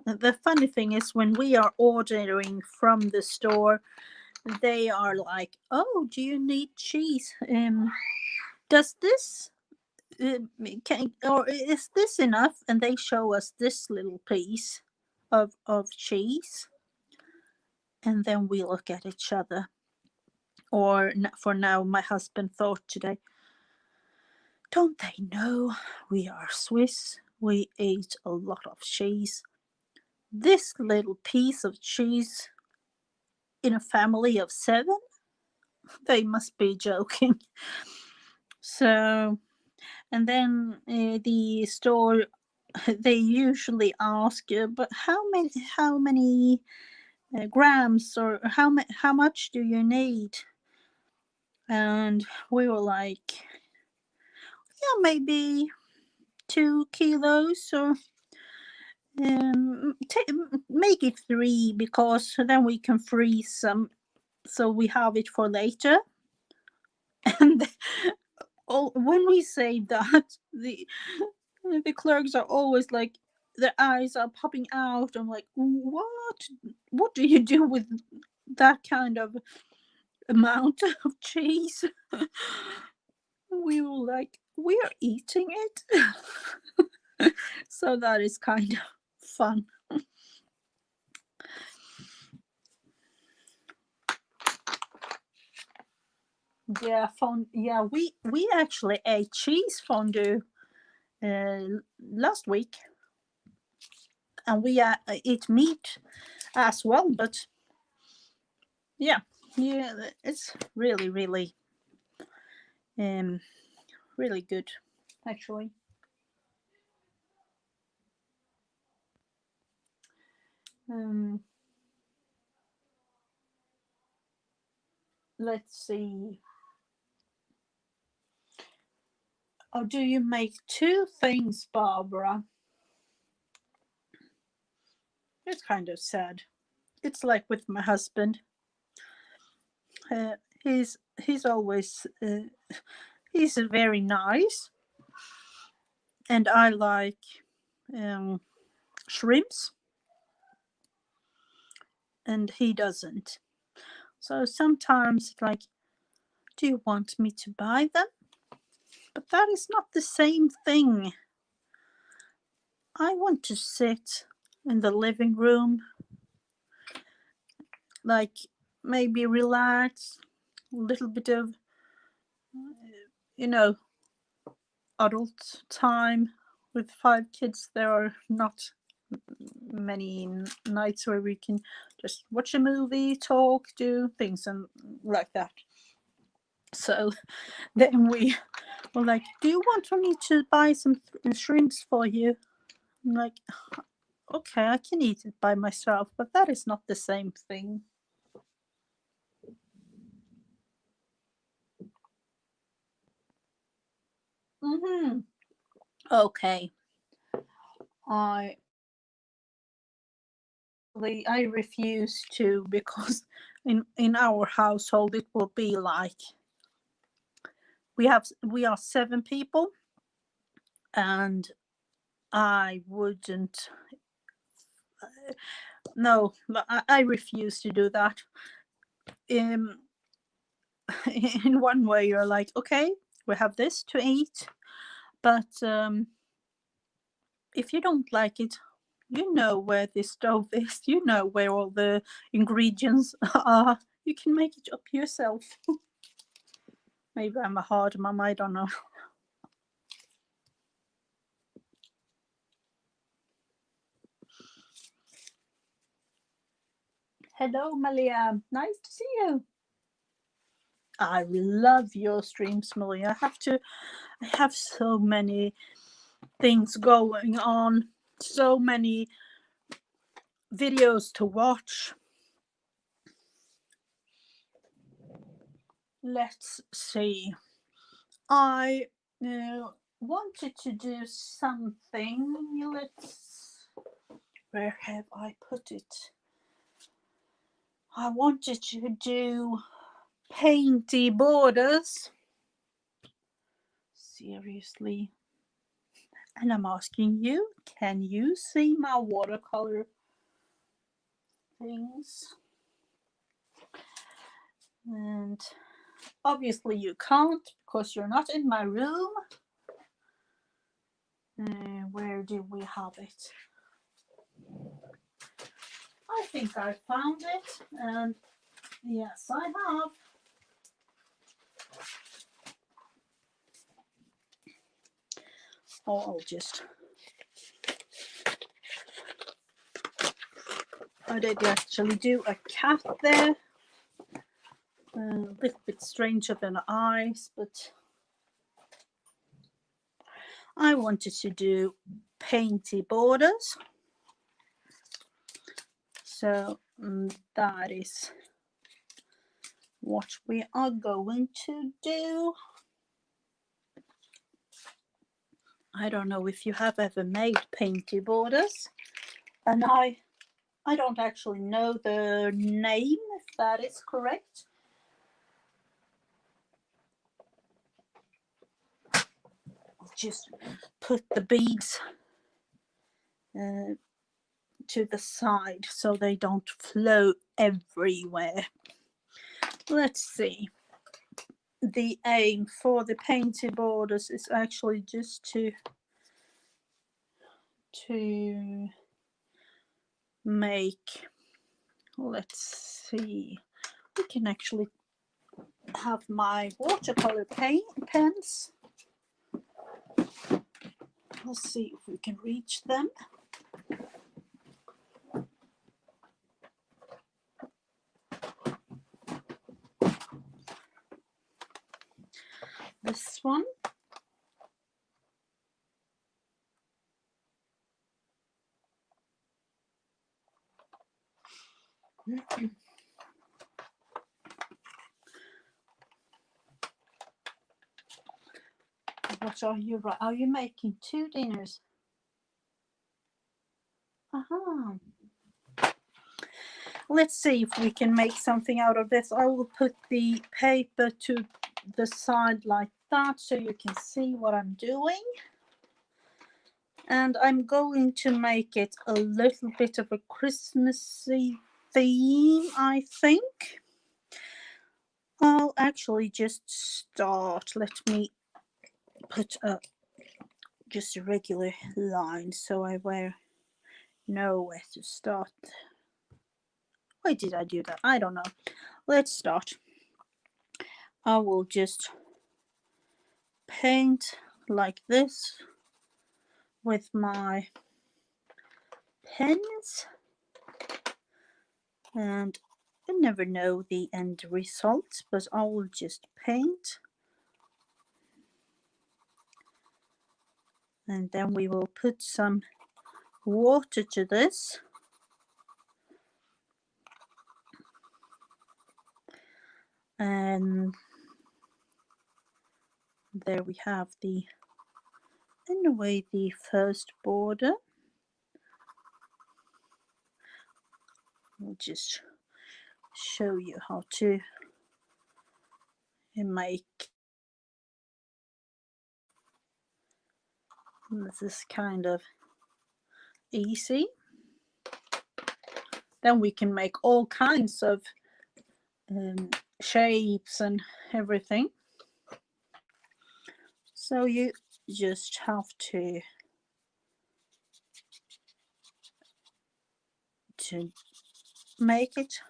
S1: the funny thing is, when we are ordering from the store, they are like, "Oh, do you need cheese? Does this or is this enough?" And they show us this little piece of cheese, and then we look at each other. Or for now, my husband thought today, don't they know we are Swiss? We eat a lot of cheese. This little piece of cheese in a family of 7? They must be joking. So, and then the store, they usually ask, but how many grams, or how much do you need? And we were like, yeah, maybe 2 kilos, or make it 3, because then we can freeze some, so we have it for later. And when we say that, the clerks are always like, their eyes are popping out. I'm like, what do you do with that kind of amount of cheese? We were like, we are eating it. So that is kind of fun. Yeah, yeah, we actually ate cheese fondue last week, and we eat meat as well. But yeah, it's really, really, really good, actually. Let's see. Oh, do you make 2 things, Barbara? It's kind of sad. It's like with my husband. He's always he's very nice, and I like shrimps, and he doesn't. So sometimes like, do you want me to buy them? But that is not the same thing. I want to sit in the living room, like maybe relax, a little bit of, you know, adult time. With 5 kids, there are not many nights where we can just watch a movie, talk, do things and like that. So then we were like, do you want me to buy some shrimps for you? I'm like, okay, I can eat it by myself, but that is not the same thing. Okay. I refuse to, because in our household it will be like we are 7 people, and I wouldn't. No, I refuse to do that. In in one way, you're like, okay, we have this to eat, but if you don't like it, you know where the stove is. You know where all the ingredients are. You can make it up yourself. Maybe I'm a hard mom. I don't know. Hello, Malia. Nice to see you. I love your streams, Malia. I have so many things going on, so many videos to watch. Let's see. I wanted to do something. Where have I put it? I wanted to do painty borders. Seriously. And I'm asking you, can you see my watercolor things? And obviously you can't, because you're not in my room. Where do we have it? I think I found it, and yes, I have. Oh, I did actually do a cat there. A little bit stranger than eyes, but I wanted to do painty borders. So that is what we are going to do. I don't know if you have ever made painty borders, and I don't actually know the name, if that is correct. I'll just put the beads to the side so they don't flow everywhere. Let's see. The aim for the painted borders is actually just to make, let's see, we can actually have my watercolor pens. Let's see if we can reach them. This one. What are you? Are you making 2 dinners? Let's see if we can make something out of this. I will put the paper to the side like that so you can see what I'm doing. And I'm going to make it a little bit of a Christmassy theme, I think. I'll actually just start. Let me put just a regular line so I know where to start. Why did I do that? I don't know. Let's start. I will just paint like this with my pens, and I never know the end result, but I will just paint, and then we will put some water to this, and there we have the, in a way, the first border. I'll just show you how to make this is kind of easy. Then we can make all kinds of shapes and everything. So you just have to make it.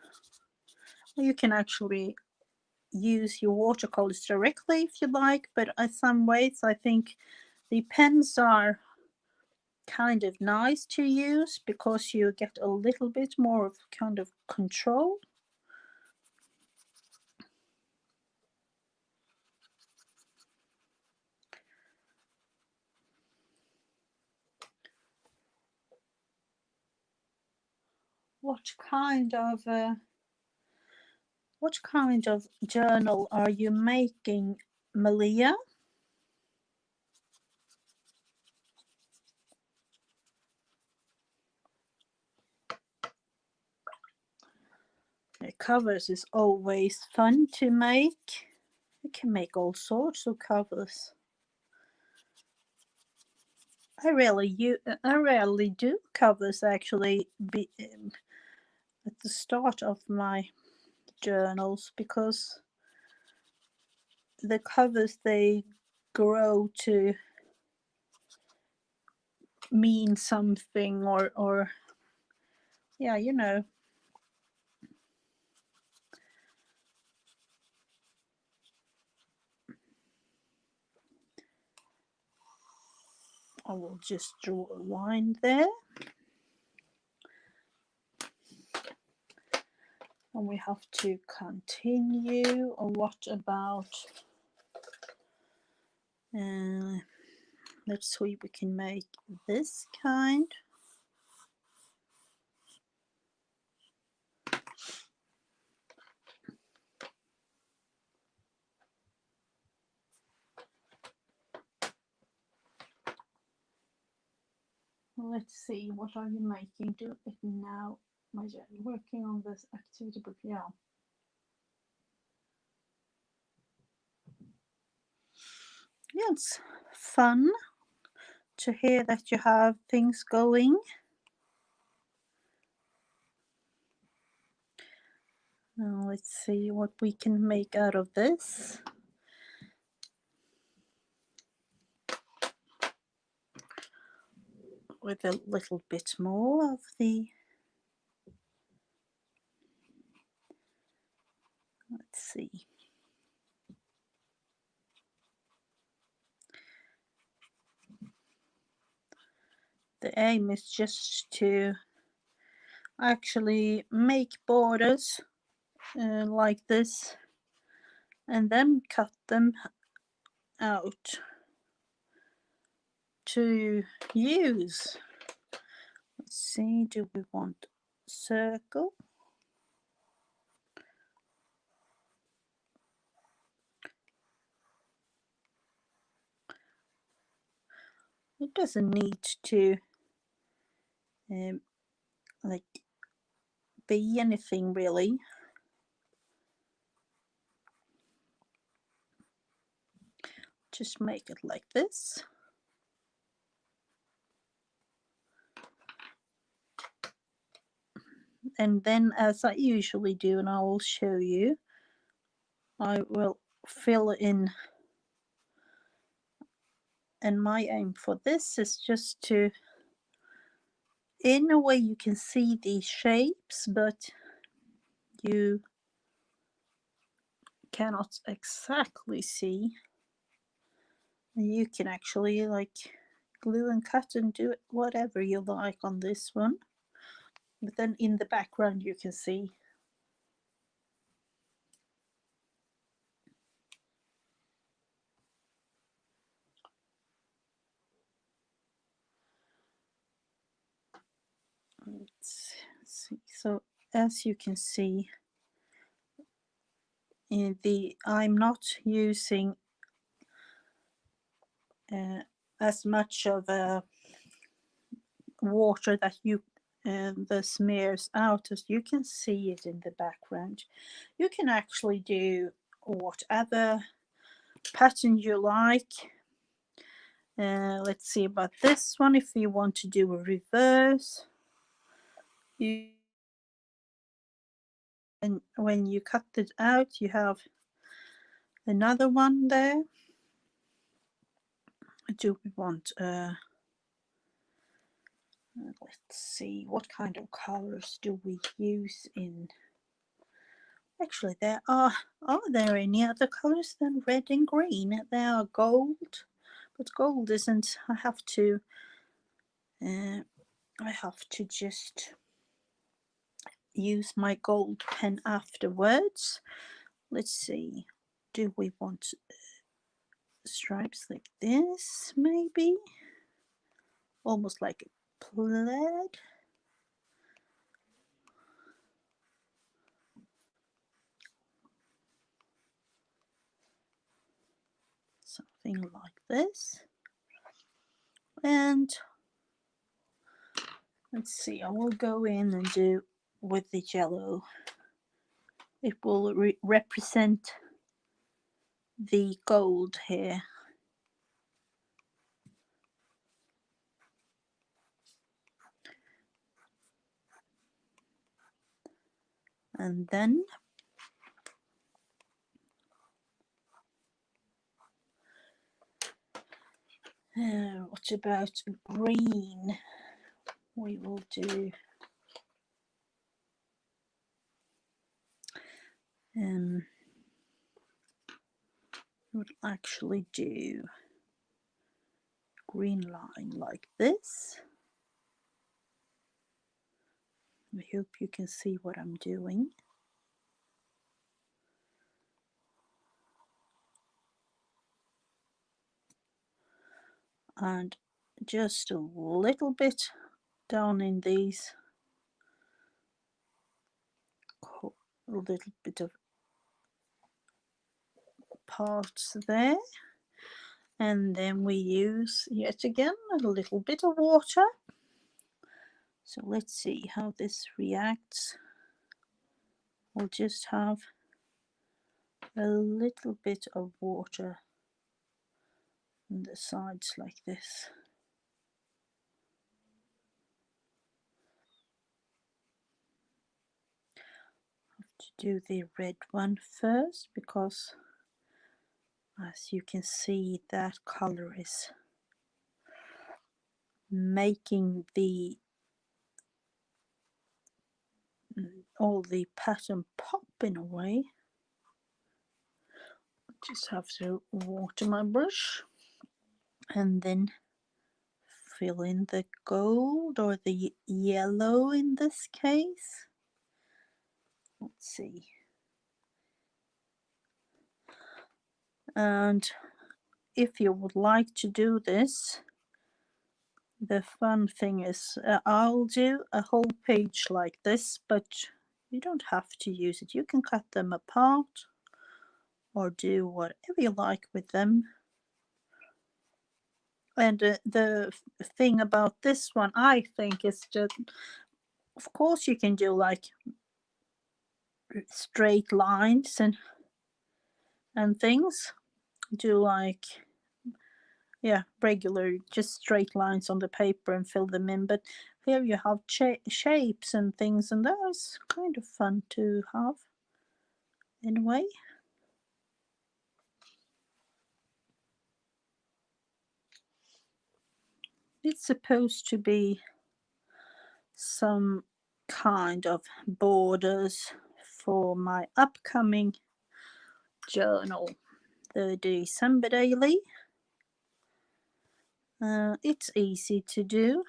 S1: You can actually use your watercolors directly if you like, but in some ways I think the pens are kind of nice to use because you get a little bit more of kind of control. What kind of journal are you making, Malia? The covers is always fun to make. You can make all sorts of covers. I rarely do covers actually at the start of my journals, because the covers, they grow to mean something, or yeah, you know. I will just draw a line there, and we have to continue. Or what about let's see, we can make this kind. Let's see, what are you making? Do it now. Working on this activity book. Yeah. Yeah, it's fun to hear that you have things going. Now let's see what we can make out of this. With a little bit more of the, let's see. The aim is just to actually make borders like this, and then cut them out to use. Let's see, do we want circle? It doesn't need to like be anything really. Just make it like this. And then, as I usually do, and I will show you, I will fill in, and my aim for this is just to, in a way you can see these shapes, but you cannot exactly see. You can actually like glue and cut and do whatever you like on this one, but then in the background you can see. Let's see. So as you can see, in the I'm not using as much of a water that you the smears out, as you can see it in the background. You can actually do whatever pattern you like. Let's see about this one. If you want to do a reverse, and when you cut it out, you have another one there. Do we want let's see, what kind of colors do we use in, actually there are there any other colors than red and green? There are gold, but gold isn't, I have to just use my gold pen afterwards. Let's see, do we want stripes like this, maybe almost like a plaid? Something like this. And let's see, I will go in and do with the yellow. It will represent the gold here. And then what about green? We will do we'll actually do green line like this. I hope you can see what I'm doing. And just a little bit down in these, a little bit of parts there. And then we use yet again a little bit of water. So let's see how this reacts. We'll just have a little bit of water on the sides like this. I have to do the red one first, because as you can see, that color is making the all the pattern pop in a way. Just have to water my brush and then fill in the gold, or the yellow in this case. Let's see. And if you would like to do this, the fun thing is I'll do a whole page like this, but you don't have to use it. You can cut them apart or do whatever you like with them. And the thing about this one, I think, is just, of course you can do like straight lines and things, do like, yeah, regular just straight lines on the paper and fill them in, but here you have shapes and things, and that is kind of fun to have in a way. It's supposed to be some kind of borders for my upcoming journal, the December daily. It's easy to do,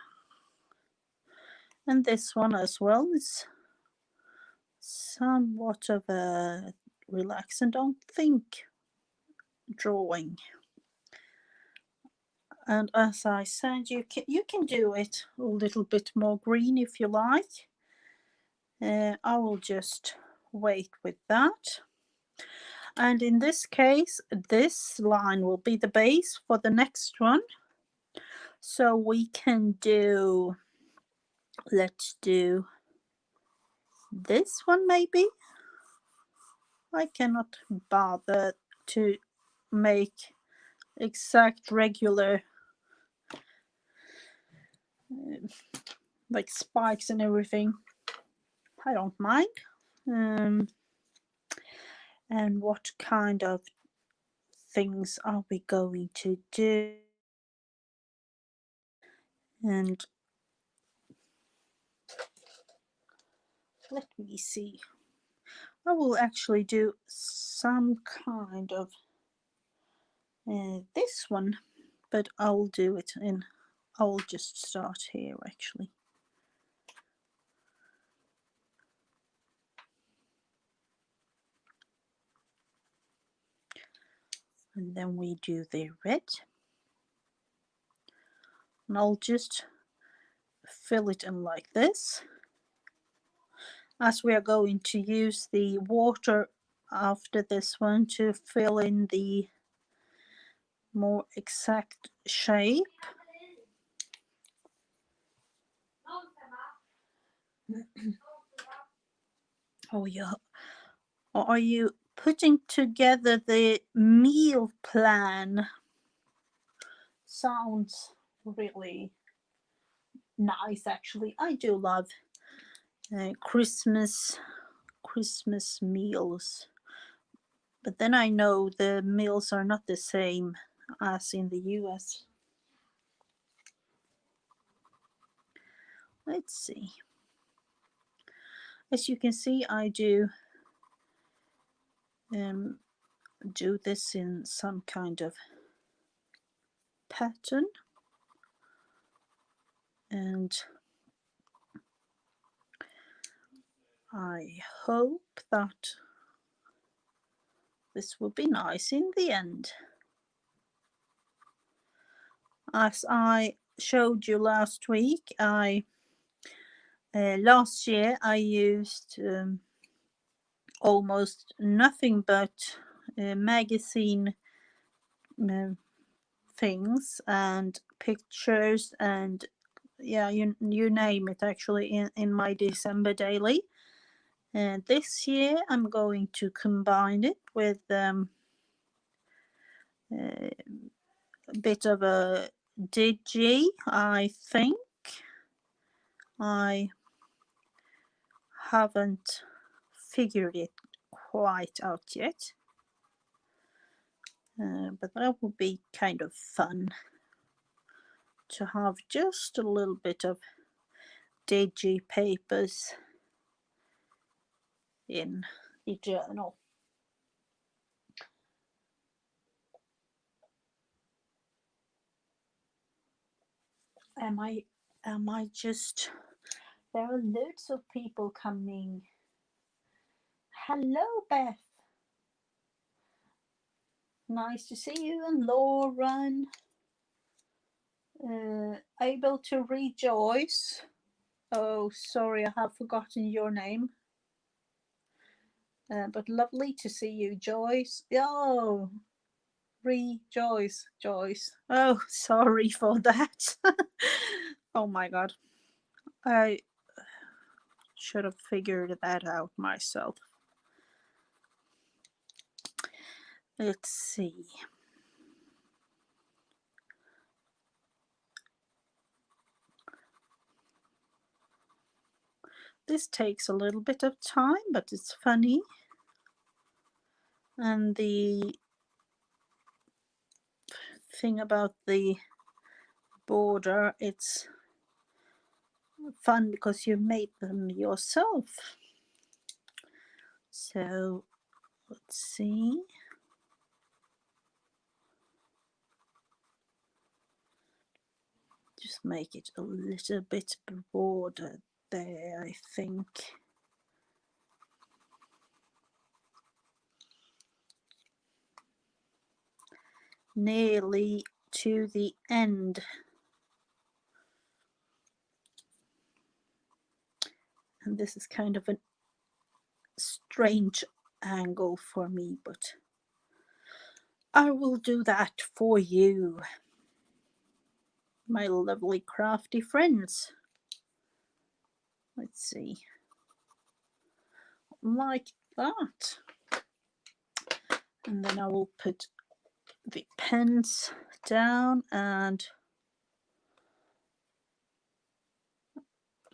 S1: and this one as well is somewhat of a relax and don't think drawing. And as I said, you can do it a little bit more green if you like. I will just wait with that. And in this case, this line will be the base for the next one. So we can do, let's do this one maybe. I cannot bother to make exact regular like spikes and everything. I don't mind. And what kind of things are we going to do? And let me see. I will actually do some kind of this one, but I'll do it in, I'll just start here actually. And then we do the red. And I'll just fill it in like this. As we are going to use the water after this one to fill in the more exact shape. Oh yeah. Are you putting together the meal plan? Sounds really nice actually. I do love Christmas meals. But then I know the meals are not the same as in the US. Let's see. As you can see, I do this in some kind of pattern. And I hope that this will be nice in the end. As I showed you last week, last year I used almost nothing but magazine things and pictures and yeah, you name it actually in my December daily. And this year I'm going to combine it with a bit of a digi. I think I haven't figured it quite out yet, but that would be kind of fun to have just a little bit of digi papers in the journal. Am I just, there are loads of people coming. Hello Beth, nice to see you. And Lauren, able to rejoice. Oh sorry, I have forgotten your name, but lovely to see you. Joyce, oh rejoice, Joyce. Oh sorry for that. Oh my god, I should have figured that out myself. Let's see. This takes a little bit of time, but it's funny. And the thing about the border, it's fun because you made them yourself. So let's see. Just make it a little bit broader there, I think. Nearly to the end. And this is kind of a strange angle for me, but I will do that for you, my lovely crafty friends. Let's see, like that. And then I will put the pens down, and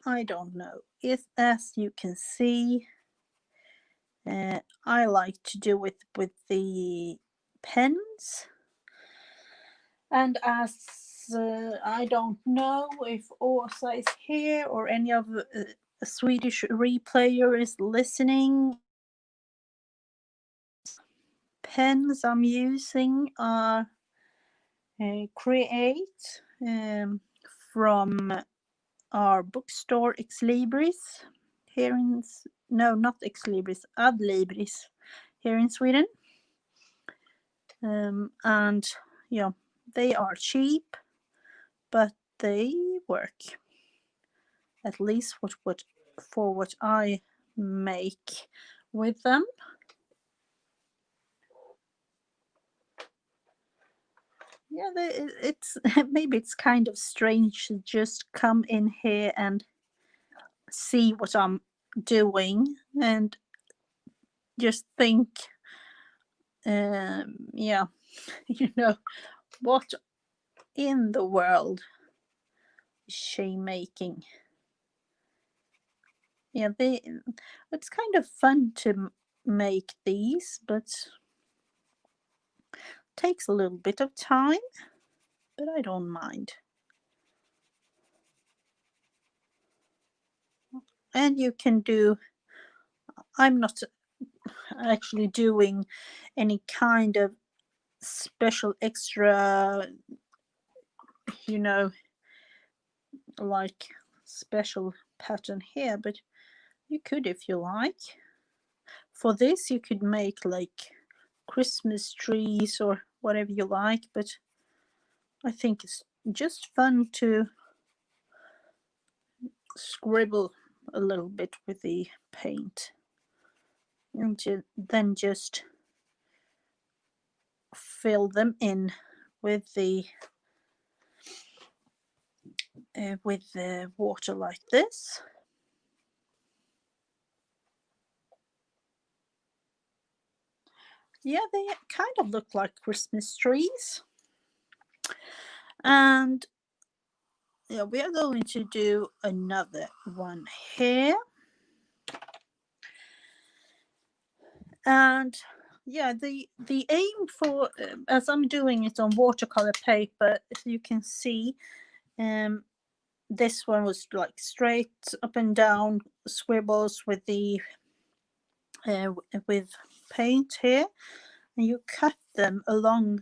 S1: I don't know if, as you can see, I like to do it with the pens, and as I don't know if Åsa is here or any of the Swedish replayer is listening. Pens I'm using are Create from our bookstore Ex Libris here in, no, not Ex Libris, Ad Libris here in Sweden. And yeah, they are cheap, but they work, at least for what I make with them. Yeah, it's maybe it's kind of strange to just come in here and see what I'm doing and just think, yeah, you know, what in the world is she making? Yeah, it's kind of fun to make these, but takes a little bit of time, but I don't mind. And you can do, I'm not actually doing any kind of special extra, you know, like special pattern here, but you could if you like. For this you could make like Christmas trees or whatever you like, but I think it's just fun to scribble a little bit with the paint and then just fill them in with the water like this. Yeah, they kind of look like Christmas trees. And yeah, we are going to do another one here. And yeah, the aim for, as I'm doing it on watercolor paper, as you can see, this one was like straight up and down scribbles with the with paint here, and you cut them along,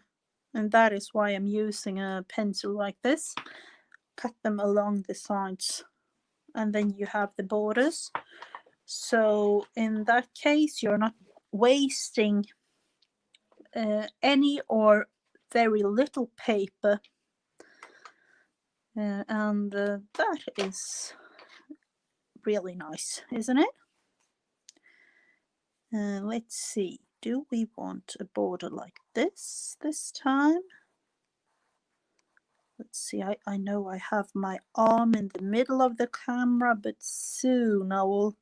S1: and that is why I'm using a pencil like this. Cut them along the sides, and then you have the borders. So in that case, you're not wasting any or very little paper, and that is really nice, isn't it? Let's see, do we want a border like this time? Let's see, I know I have my arm in the middle of the camera, but soon I will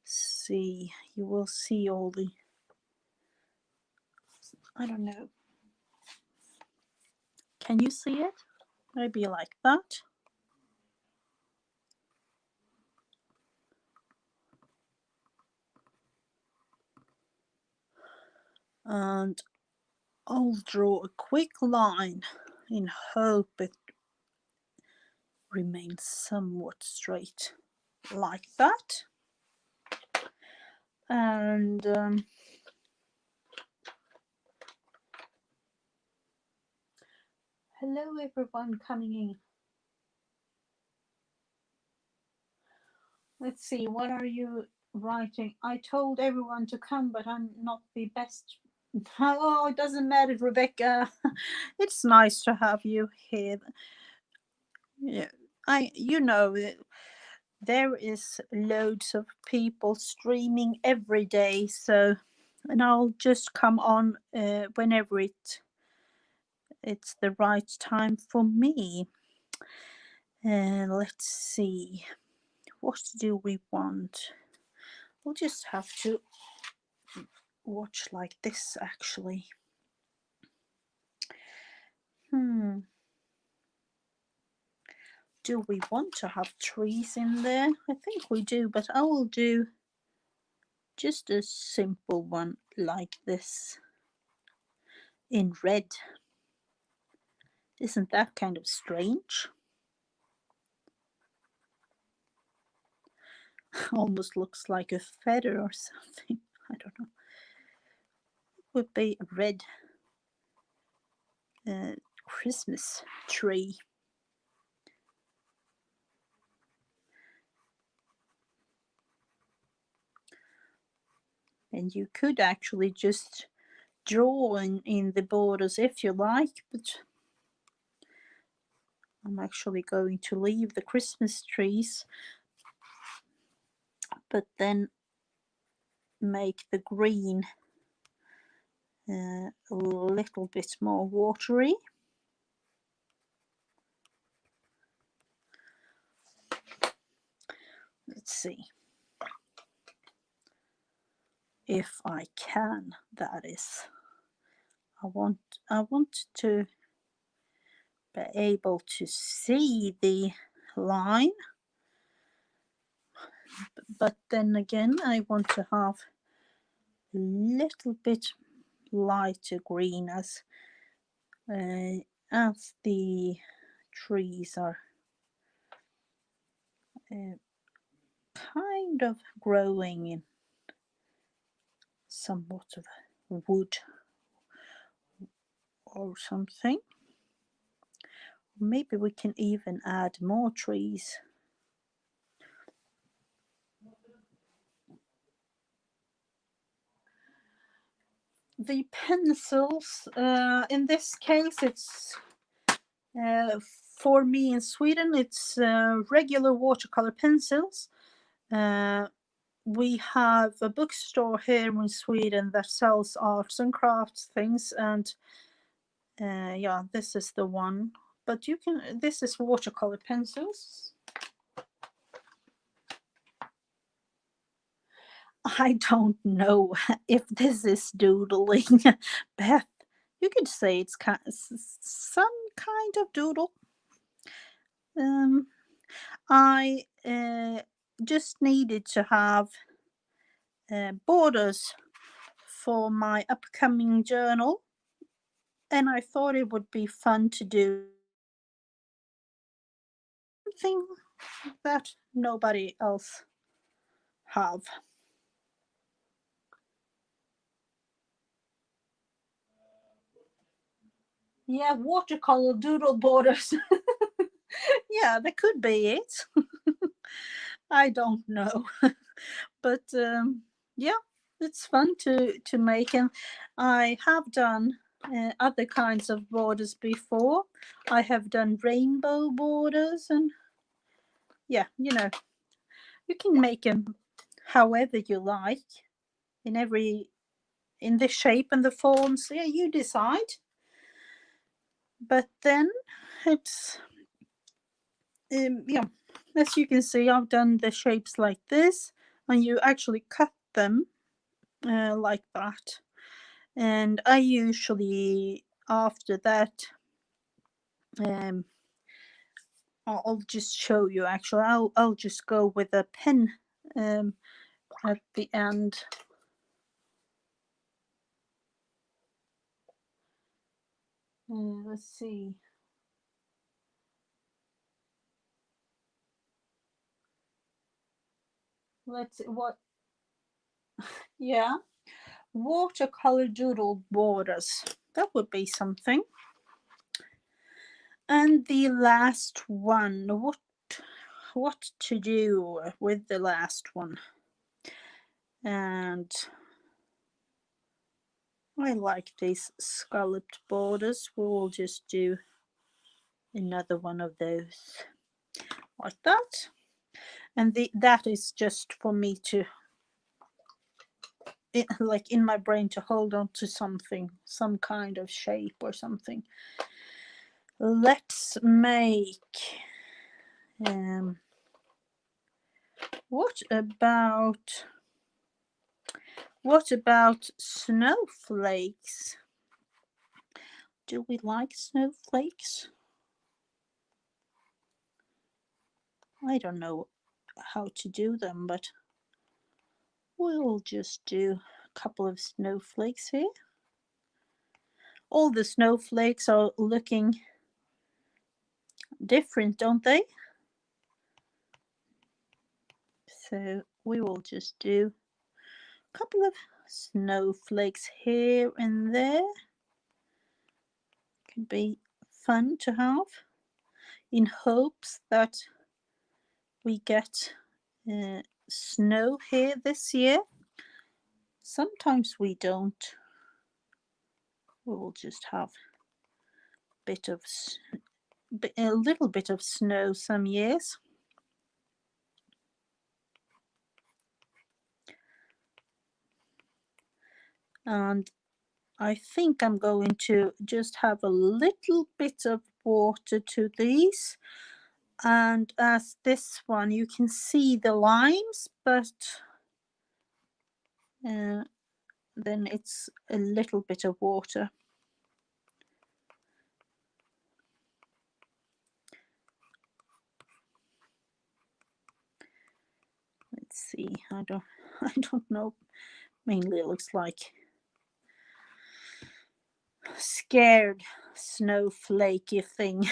S1: see, you will see all the, I don't know, can you see it? Maybe like that. And I'll draw a quick line in hope it remain somewhat straight like that. And hello everyone coming in. Let's see, what are you writing? I told everyone to come, but I'm not the best. Oh, it doesn't matter, Rebecca. It's nice to have you here. Yeah, there is loads of people streaming every day, so and I'll just come on whenever it's the right time for me. Let's see, what do we want? We'll just have to watch like this actually. Do we want to have trees in there? I think we do, but I will do just a simple one like this in red. Isn't that kind of strange? Almost looks like a feather or something. I don't know. It would be a red Christmas tree. And you could actually just draw in the borders if you like, but I'm actually going to leave the Christmas trees, but then make the green a little bit more watery. Let's see if I can, that is. I want to be able to see the line, but then again I want to have a little bit lighter green as the trees are kind of growing in somewhat of wood or something. Maybe we can even add more trees. The pencils, in this case, it's for me in Sweden, it's regular watercolor pencils. We have a bookstore here in Sweden that sells arts and crafts things, and yeah, this is the one. But this is watercolor pencils. I don't know if this is doodling, Beth. You could say it's some kind of doodle. I just needed to have borders for my upcoming journal, and I thought it would be fun to do something that nobody else have. Yeah, watercolor doodle borders. Yeah, that could be it. I don't know. But yeah, it's fun to make, and I have done other kinds of borders before. I have done rainbow borders, and yeah, you can make them however you like in the shape and the forms. Yeah, you decide. But then it's yeah, as you can see, I've done the shapes like this, and you actually cut them like that. And I usually, after that, um, I'll just show you. Actually, I'll just go with a pen at the end. Let's see. let's see what, yeah, watercolor doodle borders. That would be something. And the last one, what to do with the last one? And I like these scalloped borders. We will just do another one of those like that. And that is just for me to, like in my brain, to hold on to something, some kind of shape or something. Let's make, what about snowflakes? Do we like snowflakes? I don't know how to do them, but we'll just do a couple of snowflakes here. All the snowflakes are looking different, don't they? So we will just do a couple of snowflakes here and there. Can be fun to have, in hopes that we get snow here this year. Sometimes we don't. We will just have a little bit of snow some years. And I think I'm going to just have a little bit of water to these. And as this one, you can see the lines, but then it's a little bit of water. Let's see. I don't know. Mainly it looks like scared snowflakey thing.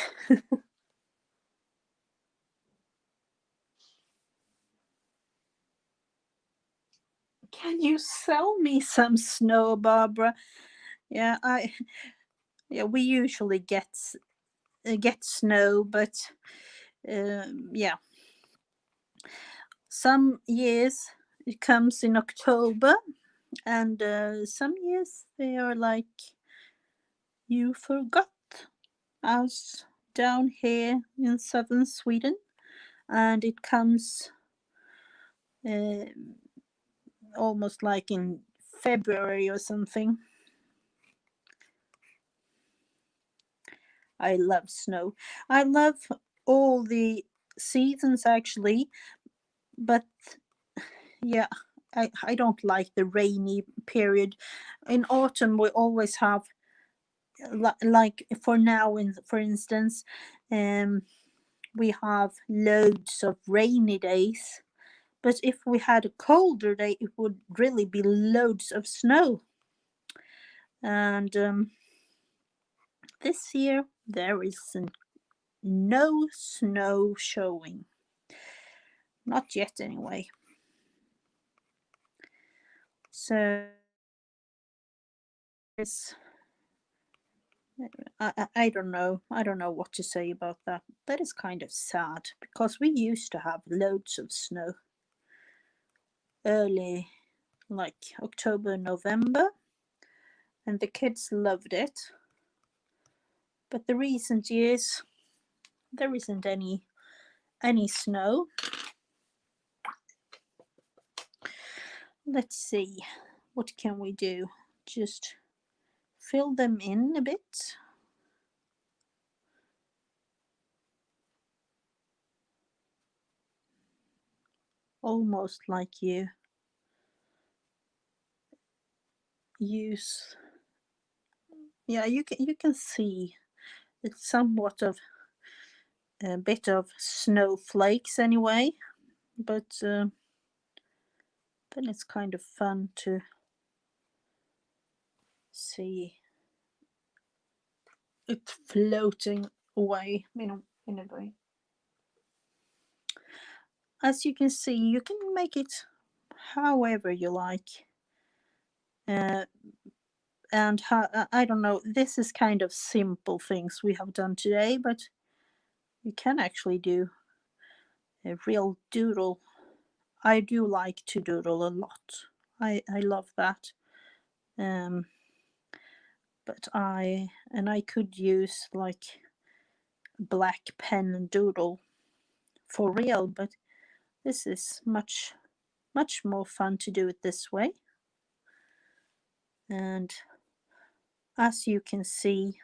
S1: Can you sell me some snow, Barbara? Yeah, we usually get snow, but yeah, some years it comes in October, and some years they are like, you forgot us down here in southern Sweden, and it comes almost like in February or something. I love snow. I love all the seasons actually, but yeah, I don't like the rainy period. In autumn we always have, like for now, for instance, we have loads of rainy days, but if we had a colder day it would really be loads of snow. And this year there is no snow showing, not yet anyway. So it's, I don't know. I don't know what to say about that. That is kind of sad, because we used to have loads of snow early, like October, November, and the kids loved it. But the recent years, there isn't any snow. Let's see, what can we do? Just fill them in a bit. Almost like you use, yeah, you can see it's somewhat of a bit of snowflakes anyway, but then it's kind of fun to see it floating away, in a way. as you can see, you can make it however you like. And I don't know, this is kind of simple things we have done today, but you can actually do a real doodle. I do like to doodle a lot. I love that. But I could use like black pen and doodle for real, but this is much more fun to do it this way. And as you can see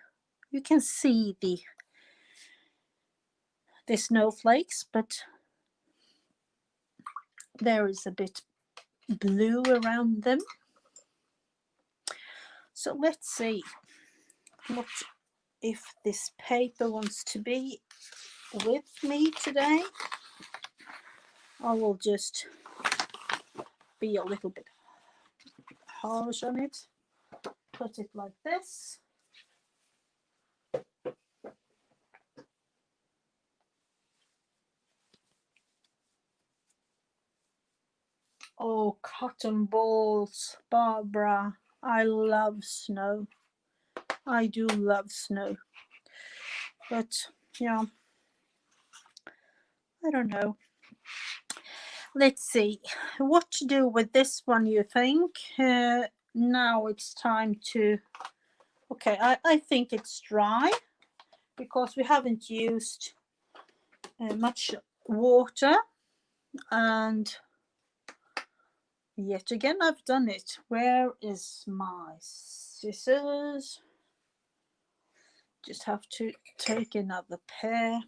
S1: the snowflakes, but there is a bit blue around them. So let's see what if this paper wants to be with me today. I will just be a little bit harsh on it. Put it like this. Oh, cotton balls, Barbara. I love snow. I do love snow. But yeah, I don't know. Let's see what to do with this one, you think? Now it's time to... Okay, I think it's dry because we haven't used much water, and yet again I've done it. Where is my scissors? Just have to take another pair.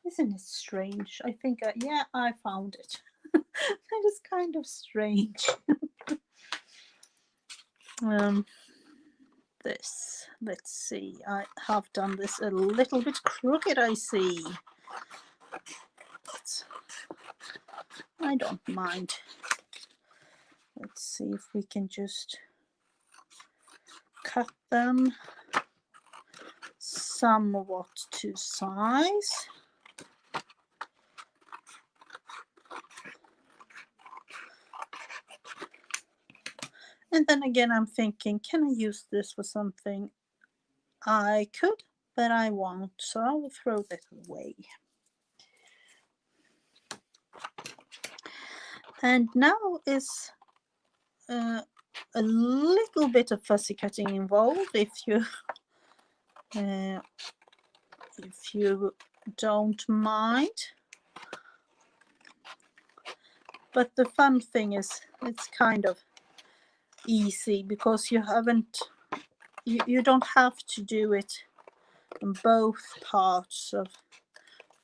S1: Isn't it strange? I think yeah, I found it. That is kind of strange. This, let's see, I have done this a little bit crooked, I see. But I don't mind. Let's see if we can just cut them somewhat to size. And then again, I'm thinking, can I use this for something? I could, but I won't, so I will throw that away. And now is a little bit of fussy cutting involved, if you don't mind. But the fun thing is, it's kind of easy because you don't have to do it on both parts of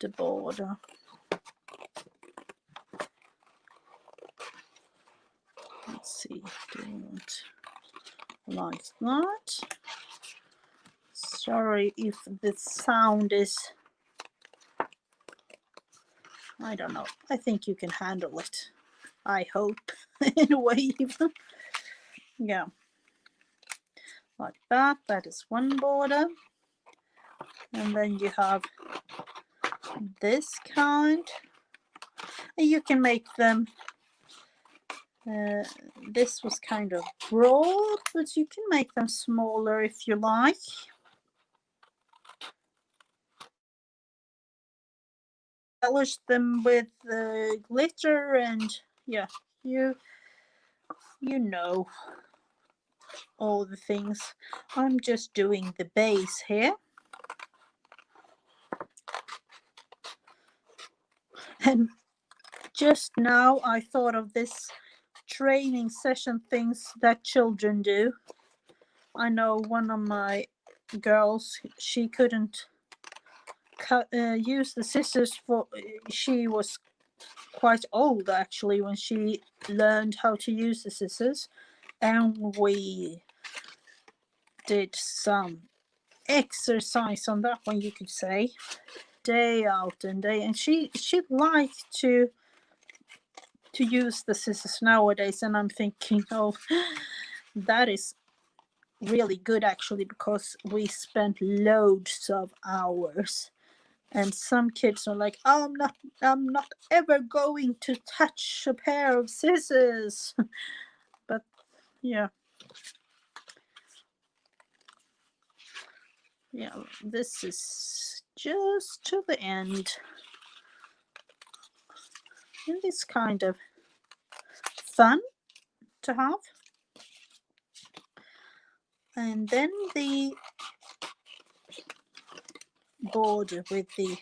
S1: the border. Let's see, do it like that. Sorry if the sound is, I don't know. I think you can handle it. I hope, in a way, even. Yeah, like that. That is one border. And then you have this kind. And you can make them, this was kind of broad, but you can make them smaller if you like. Embellish them with glitter, and yeah, you know all the things. I'm just doing the base here. And just now I thought of this training session things that children do. I know one of my girls, she couldn't use the scissors for, she was quite old actually when she learned how to use the scissors, and we did some exercise on that one, you could say, day out and day, and she liked to use the scissors nowadays. And I'm thinking, oh, that is really good actually, because we spent loads of hours And some kids are like, oh, I'm not ever going to touch a pair of scissors. But yeah. Yeah, this is just to the end. And it's kind of fun to have. And then the border with the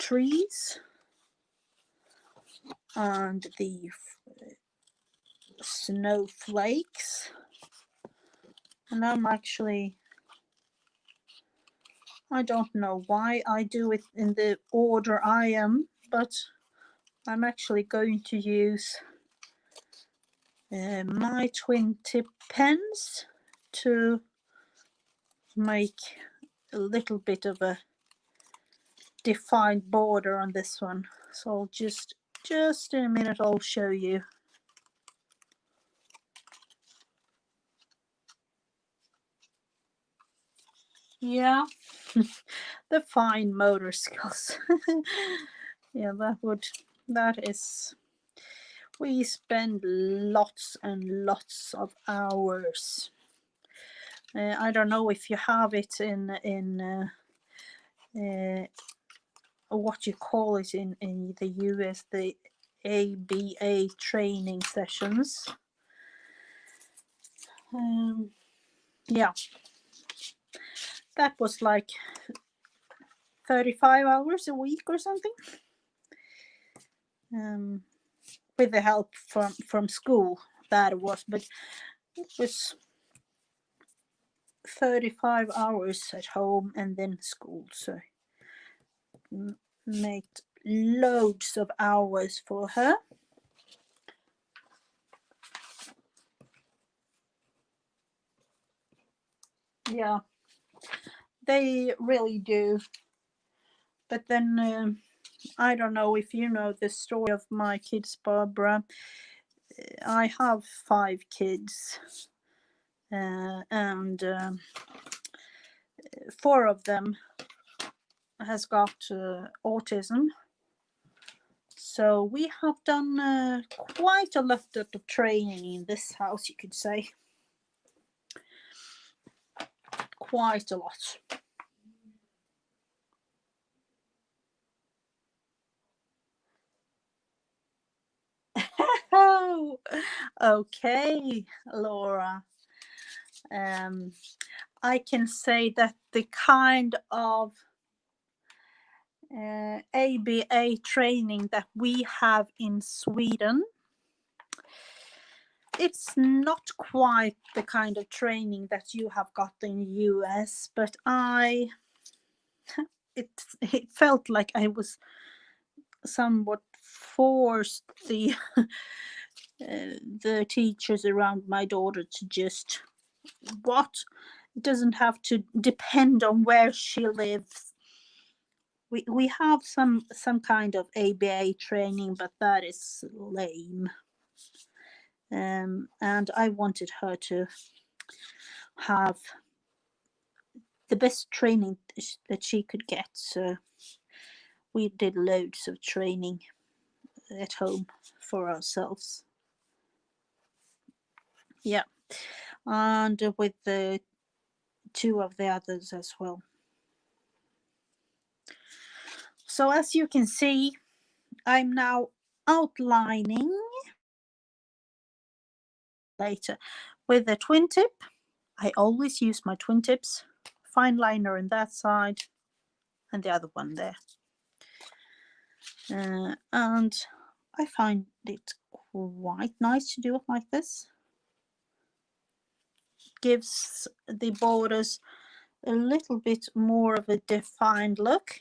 S1: trees and the snowflakes. And I don't know why I do it in the order I am, but I'm actually going to use my twin tip pens to make a little bit of a defined border on this one. So just in a minute I'll show you. Yeah, the fine motor skills. Yeah, that is, we spend lots and lots of hours. I don't know if you have it in what you call it in the US, the ABA training sessions. Yeah, that was like 35 hours a week or something, with the help from school. That was, but it was 35 hours at home and then school, so made loads of hours for her. Yeah, they really do. But then I don't know if you know the story of my kids, Barbara. I have 5 kids, and 4 of them has got autism. So we have done quite a lot of the training in this house, you could say. Quite a lot. Oh, okay, Laura. I can say that the kind of ABA training that we have in Sweden, it's not quite the kind of training that you have got in the US, but it felt like I was somewhat forced the the teachers around my daughter to just it doesn't have to depend on where she lives. We have some kind of ABA training, but that is lame. And I wanted her to have the best training that she could get, so we did loads of training at home for ourselves. Yeah, and with the 2 of the others as well. So as you can see, I'm now outlining later with the twin tip. I always use my twin tips, fine liner on that side and the other one there. And I find it quite nice to do it like this. Gives the borders a little bit more of a defined look.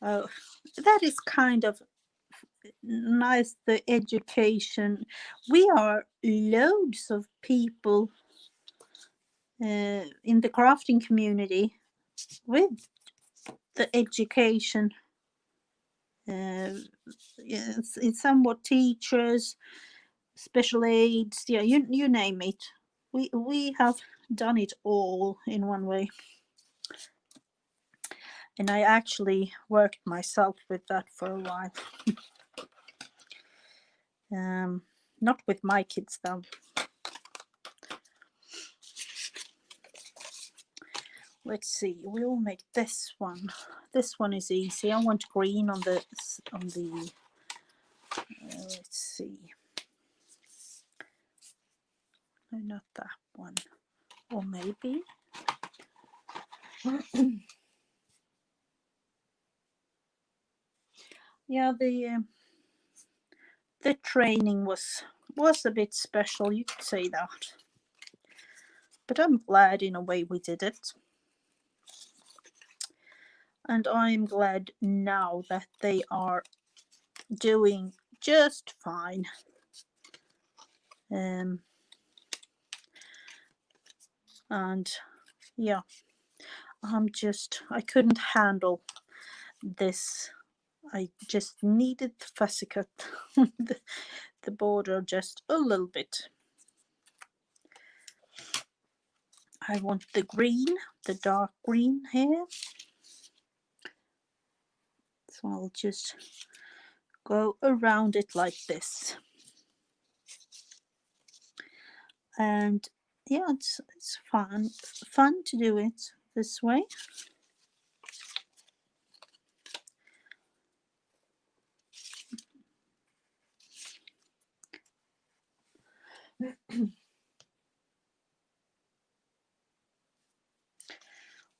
S1: Oh, that is kind of nice, the education. We are loads of people in the crafting community with the education. It's somewhat teachers, special aids, yeah, you name it. We have done it all in one way. And I actually worked myself with that for a while. Not with my kids though. Let's see, we'll make this one. This one is easy. I want green on the let's see. No, not that one. Or maybe. Yeah, the training was a bit special, you could say that. But I'm glad in a way we did it. And I'm glad now that they are doing just fine. And yeah, I couldn't handle this. I just needed to fussy cut the border just a little bit. I want the green, the dark green here. So I'll just go around it like this. And yeah, it's fun to do it this way.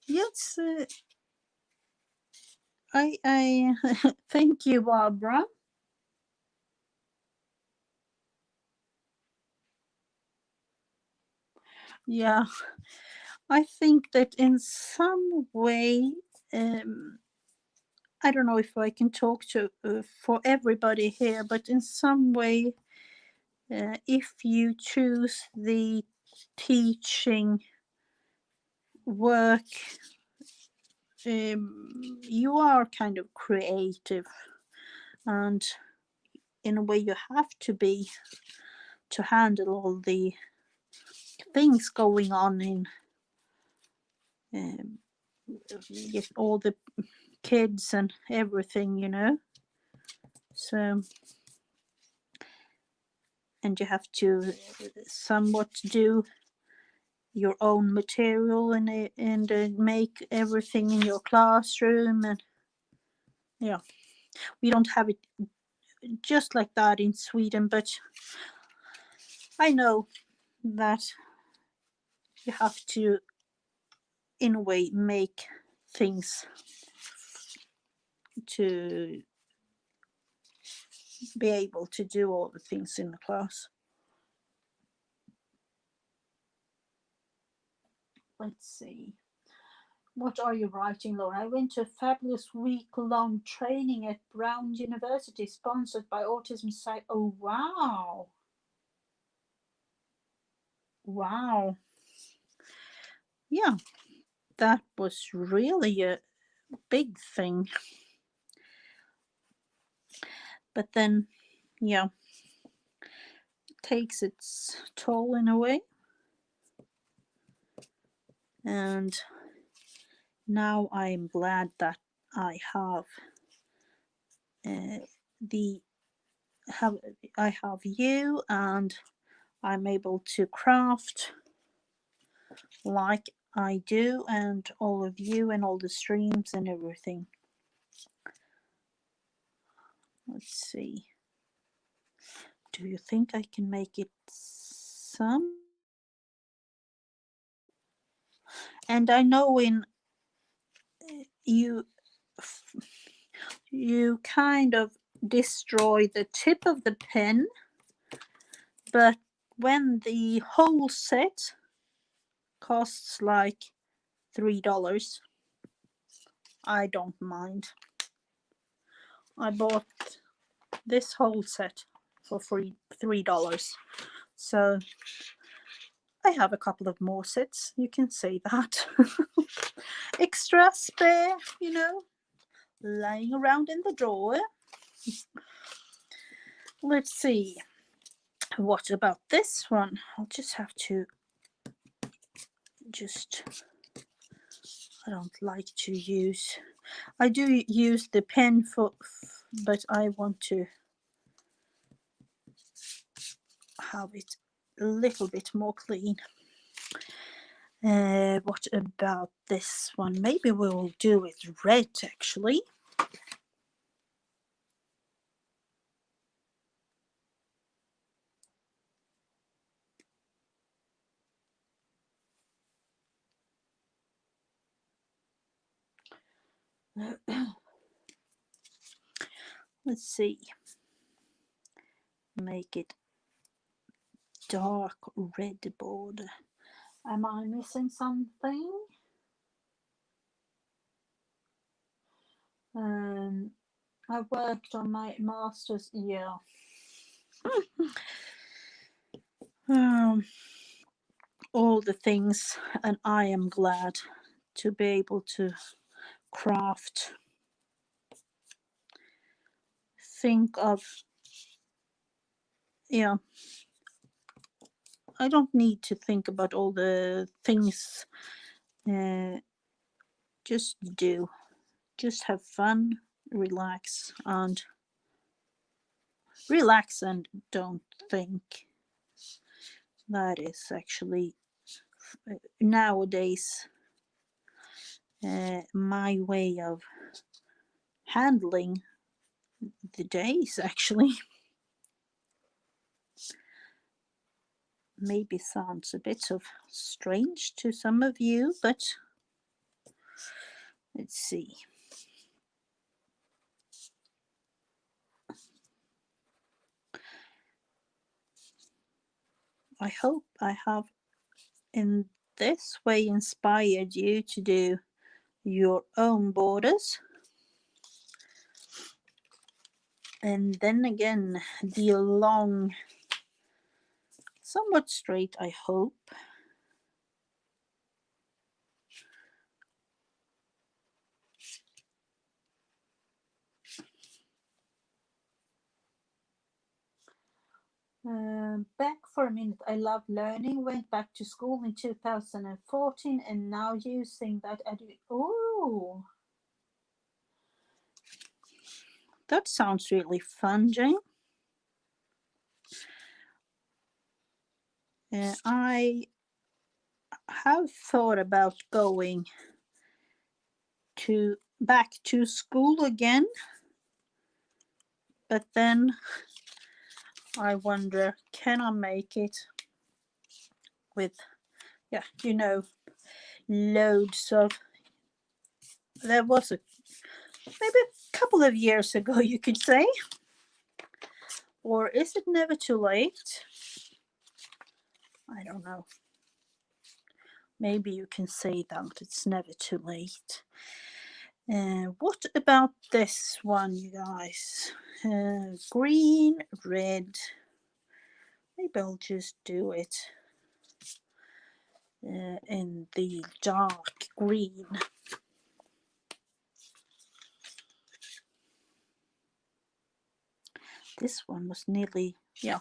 S1: Yes, I thank you, Barbara. Yeah, I think that in some way, I don't know if I can talk to for everybody here, but in some way, if you choose the teaching work, you are kind of creative, and in a way you have to be to handle all the things going on in all the kids and everything, you know. So, and you have to somewhat do your own material and make everything in your classroom. And yeah, we don't have it just like that in Sweden, but I know that you have to in a way make things to be able to do all the things in the class. Let's see. What are you writing, Laura? I went to a fabulous week-long training at Brown University, sponsored by Autism Society. Oh, wow. Wow. Yeah, that was really a big thing. But then, yeah, it takes its toll in a way. And now I'm glad that I have I have you, and I'm able to craft like I do, and all of you and all the streams and everything. Let's see. Do you think I can make it some? And I know in you kind of destroy the tip of the pen, but when the whole set costs like $3, I don't mind. I bought this whole set for $3, so I have a couple of more sets, you can say that. Extra spare, you know, lying around in the drawer. Let's see. What about this one? I'll just have to I don't like to use, I do use the pen for, but I want to have it a little bit more clean. What about this one? Maybe we will do it red actually. Let's see. Make it dark red border. Am I missing something? I worked on my master's year. All the things, and I am glad to be able to craft. Think of, yeah, I don't need to think about all the things. Just have fun, relax and don't think. That is actually nowadays my way of handling the days actually. Maybe sounds a bit of strange to some of you, but let's see. I hope I have in this way inspired you to do your own borders. And then again, the long, somewhat straight, I hope. Back for a minute, I love learning. Went back to school in 2014 and now using that. Oh, that sounds really fun, Jane. I have thought about going back to school again, but then I wonder, can I make it with, yeah, you know, loads of, there was maybe a couple of years ago, you could say. Or is it never too late? I don't know. Maybe you can say that it's never too late. What about this one, you guys? Green, red. Maybe I'll just do it in the dark green. This one was nearly, yeah,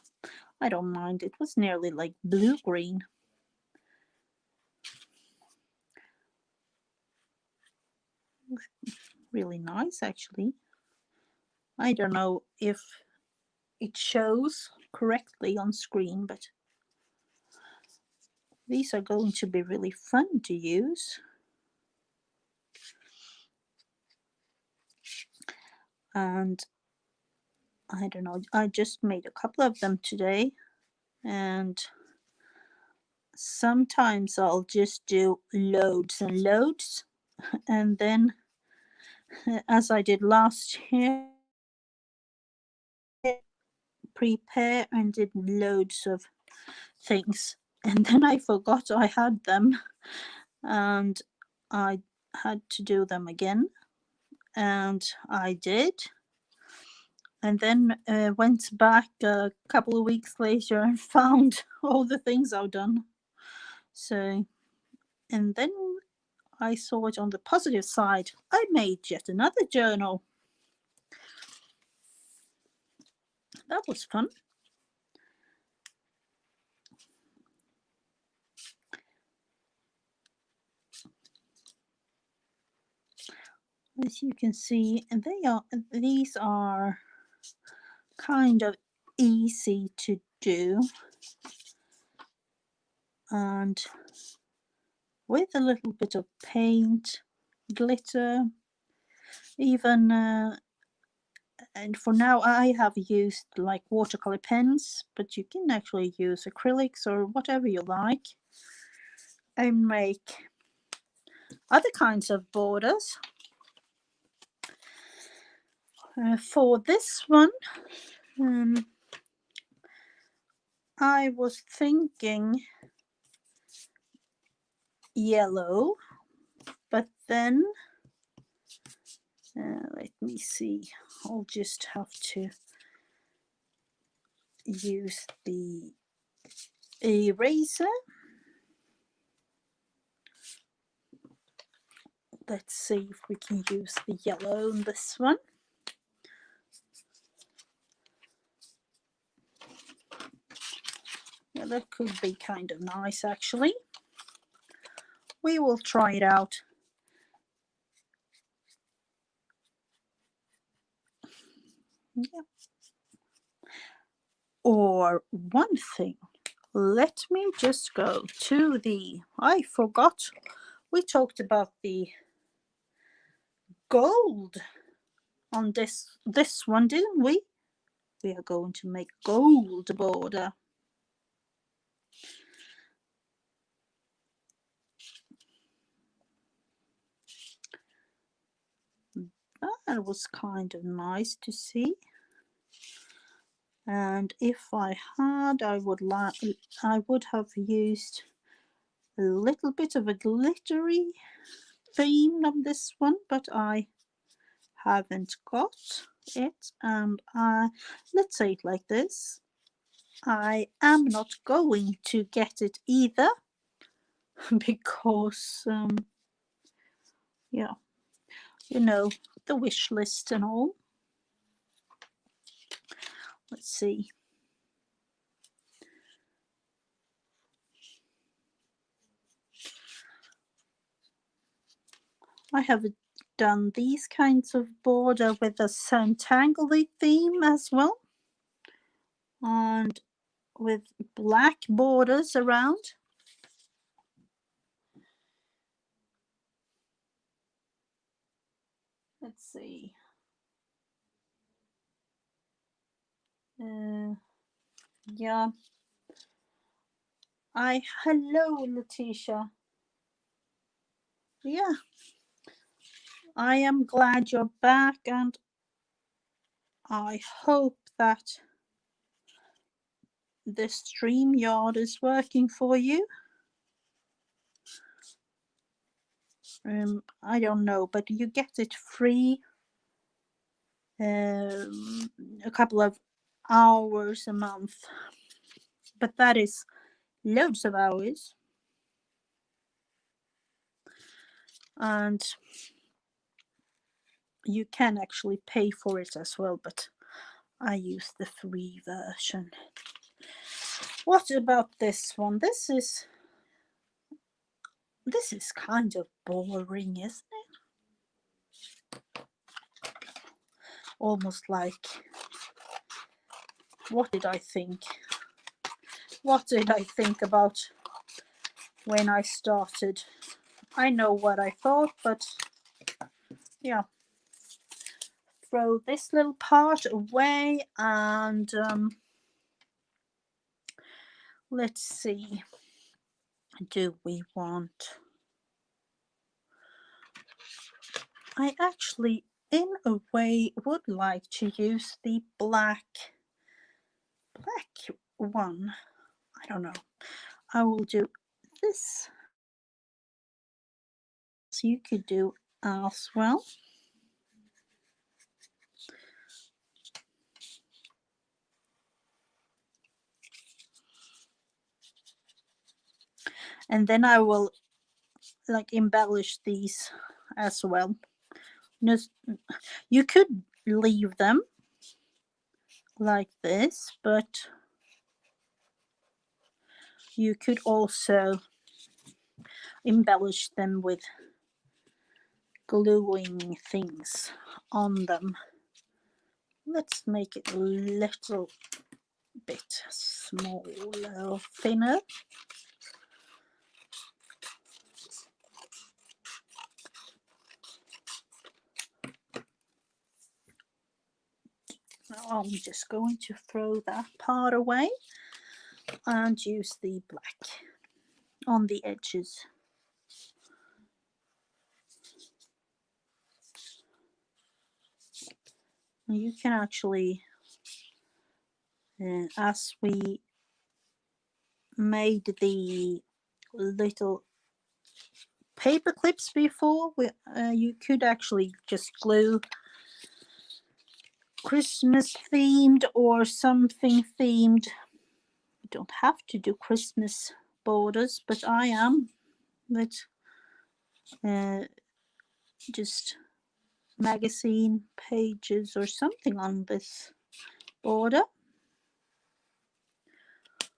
S1: I don't mind. It was nearly like blue-green. Really nice, actually. I don't know if it shows correctly on screen, but these are going to be really fun to use. And I don't know, I just made a couple of them today, and sometimes I'll just do loads and loads, and then as I did last year, prepare and did loads of things, and then I forgot I had them and I had to do them again, and I did, and then went back a couple of weeks later and found all the things I've done. So, and then I saw it on the positive side. I made yet another journal. That was fun. As you can see, these are kind of easy to do, and with a little bit of paint, glitter, even and for now I have used like watercolor pens, but you can actually use acrylics or whatever you like and make other kinds of borders. For this one, I was thinking yellow, but then let me see, I'll just have to use the eraser. Let's see if we can use the yellow on this one. Yeah, that could be kind of nice actually. We will try it out. Yeah. Or one thing, let me just go to the, I forgot, we talked about the gold on this one, didn't we? We are going to make gold border. That was kind of nice to see. And if I had, I would have used a little bit of a glittery theme on this one, but I haven't got it. And let's say it like this, I am not going to get it either because yeah, you know, the wish list and all. Let's see. I have done these kinds of border with a Santangly theme as well, and with black borders around. Let's see. Yeah. Hello, Letitia. Yeah. I am glad you're back, and I hope that this StreamYard is working for you. I don't know, but you get it free a couple of hours a month, but that is loads of hours, and you can actually pay for it as well, but I use the free version. What about this one? This is kind of boring, isn't it? Almost like, what did I think? What did I think about when I started? I know what I thought, but yeah. Throw this little part away, and let's see. Do we want... I actually, in a way, would like to use the black one. I don't know. I will do this. So you could do as well. And then I will like embellish these as well. You could leave them like this, but you could also embellish them with gluing things on them. Let's make it a little bit smaller, thinner. Now I'm just going to throw that part away and use the black on the edges. You can actually, as we made the little paper clips before, you could actually just glue Christmas themed or something themed. You don't have to do Christmas borders, but I am with just magazine pages or something on this border.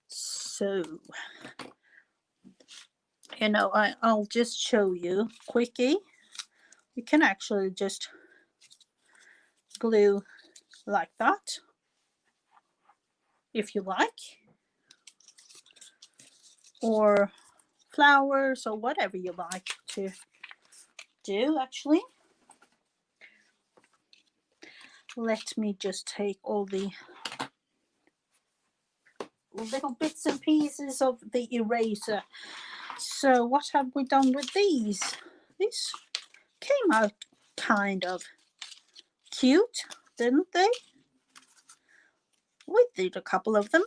S1: So, you know, I'll just show you quickie. You can actually just glue like that if you like, or flowers or whatever you like to do. Actually, let me just take all the little bits and pieces of the eraser. So what have we done with these? These came out kind of cute, didn't they? We did a couple of them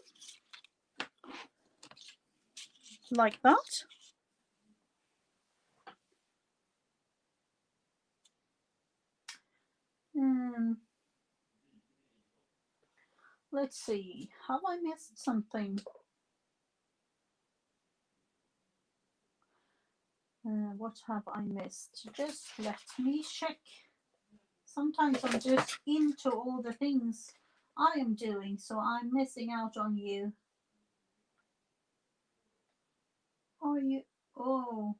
S1: like that. Let's see, have I missed something? What have I missed? Just let me check. Sometimes I'm just into all the things I am doing, so I'm missing out on you. Are you? Oh,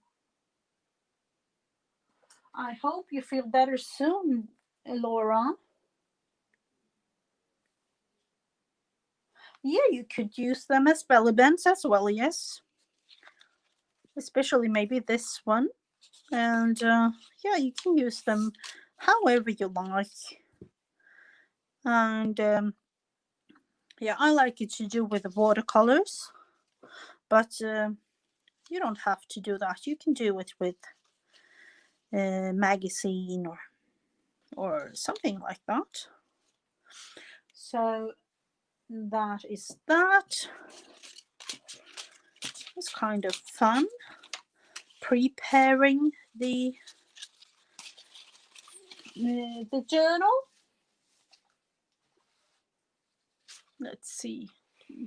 S1: I hope you feel better soon, Laura. Yeah, you could use them as belly bands as well, yes. Especially maybe this one. And yeah, you can use them however you like. And yeah, I like it to do with watercolors, but you don't have to do that. You can do it with a magazine or something like that. So that is that. It's kind of fun preparing the journal. Let's see.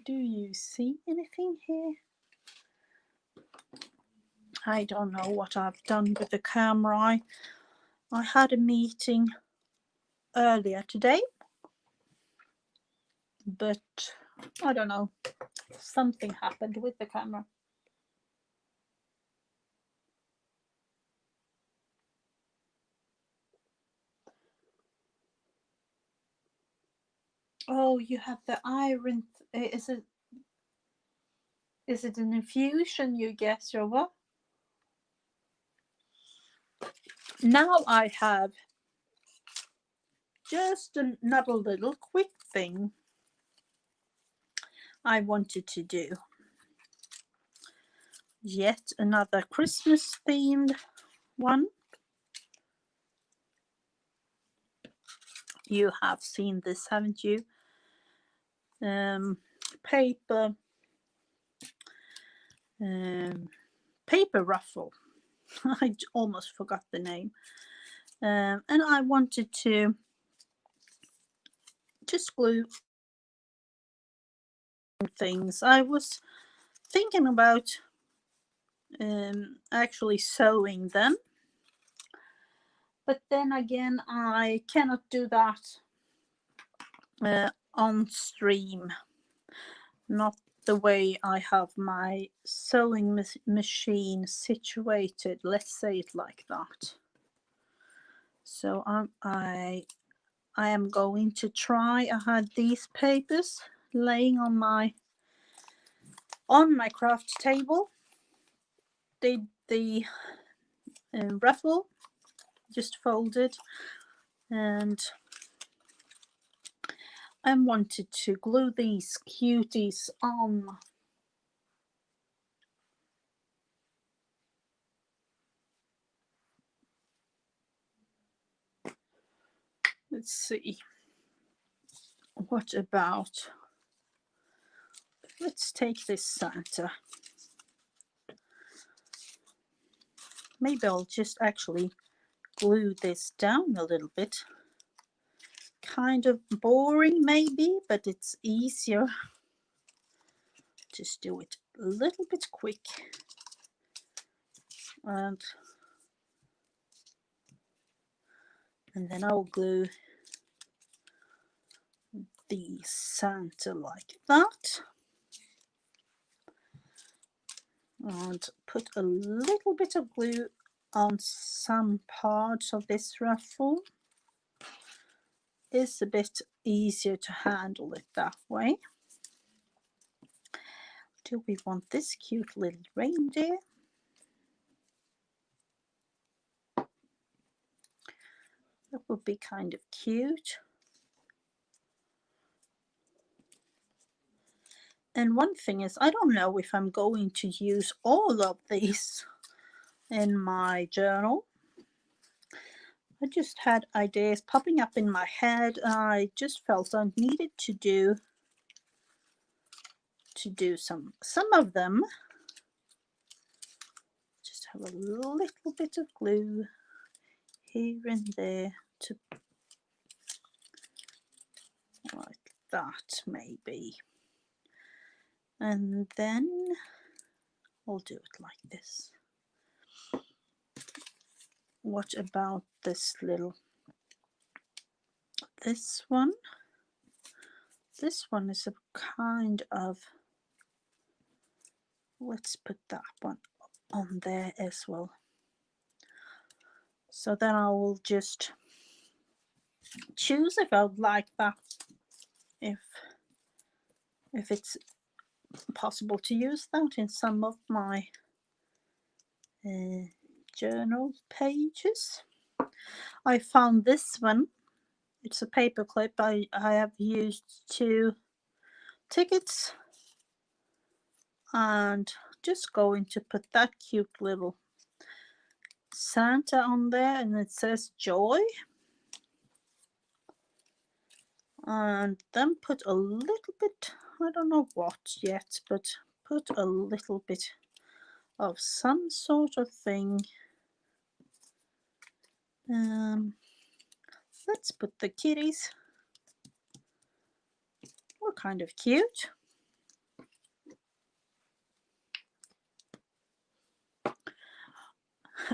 S1: Do you see anything here? I don't know what I've done with the camera. I had a meeting earlier today, but I don't know. Something happened with the camera. Oh, you have the iron. Is it an infusion you get or what? Now I have just another little quick thing I wanted to do. Yet another Christmas themed one. You have seen this, haven't you? Paper ruffle. I almost forgot the name. And I wanted to just glue things. I was thinking about actually sewing them, but then again I cannot do that on stream, not the way I have my sewing machine situated. Let's say it like that. So I am going to try. I had these papers laying on my craft table. The ruffle just folded, and I wanted to glue these cuties on. Let's see. What about, let's take this Santa. Maybe I'll just actually glue this down a little bit. Kind of boring maybe, but it's easier. Just do it a little bit quick. And then I'll glue the Santa like that. And put a little bit of glue on some parts of this ruffle. It's a bit easier to handle it that way. Do we want this cute little reindeer? That would be kind of cute. And one thing is, I don't know if I'm going to use all of these in my journal. I just had ideas popping up in my head. I just felt I needed to do some of them. Just have a little bit of glue here and there to, like that maybe. And then I'll do it like this. What about this little, this one? This one is a kind of, let's put that one on there as well. So then I will just choose if I would like that, if it's possible to use that in some of my journal pages. I found this one. It's a paper clip. I have used 2 tickets, and just going to put that cute little Santa on there, and it says joy. And then put a little bit, I don't know what yet, but put a little bit of some sort of thing. Let's put the kitties. What kind of cute.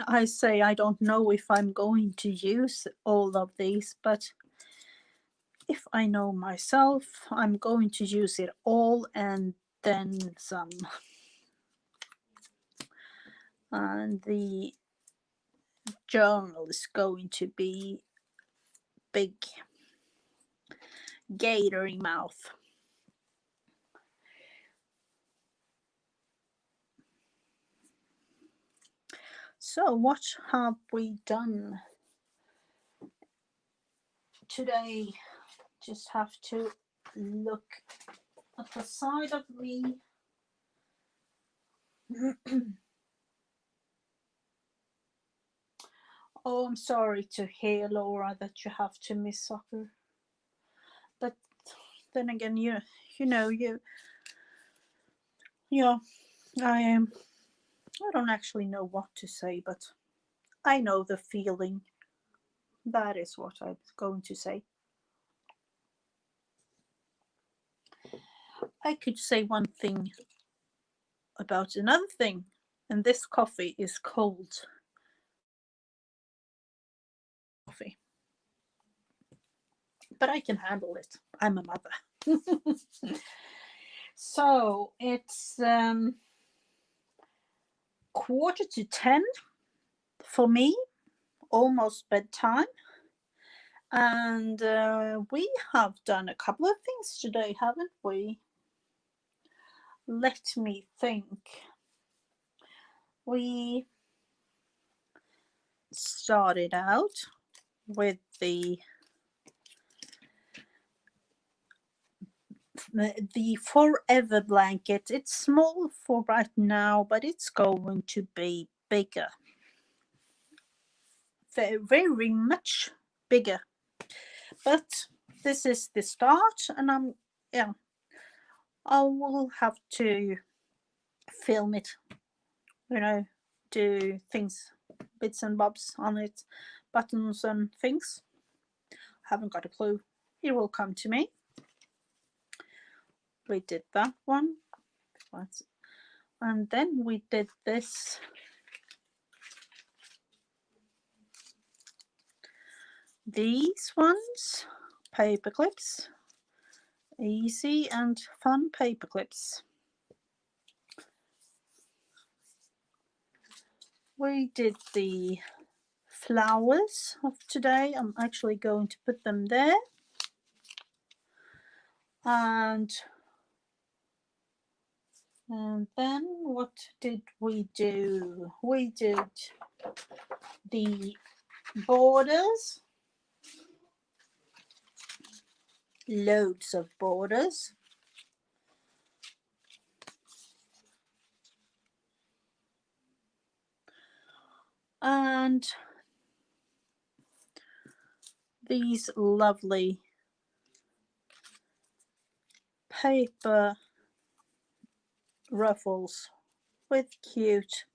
S1: I say I don't know if I'm going to use all of these, but if I know myself, I'm going to use it all and then some. And the journal is going to be big, gatory mouth. So what have we done today? Just have to look at the side of me. Oh, I'm sorry to hear, Laura, that you have to miss soccer. But then again, yeah, I don't actually know what to say, but I know the feeling. That is what I was going to say. I could say one thing about another thing, and this coffee is cold coffee. But I can handle it. I'm a mother. So it's 9:45 for me, almost bedtime. And we have done a couple of things today, haven't we? Let me think. We started out with the forever blanket. It's small for right now, but it's going to be bigger. Very, very much bigger. But this is the start, and I will have to film it, do things, bits and bobs on it, buttons and things. Haven't got a clue. It will come to me. We did that one. And then we did this. These ones, paper clips. Easy and fun paper clips. We did the flowers of today. I'm actually going to put them there. And then what did we do? We did the borders. Loads of borders. And these lovely paper ruffles with cute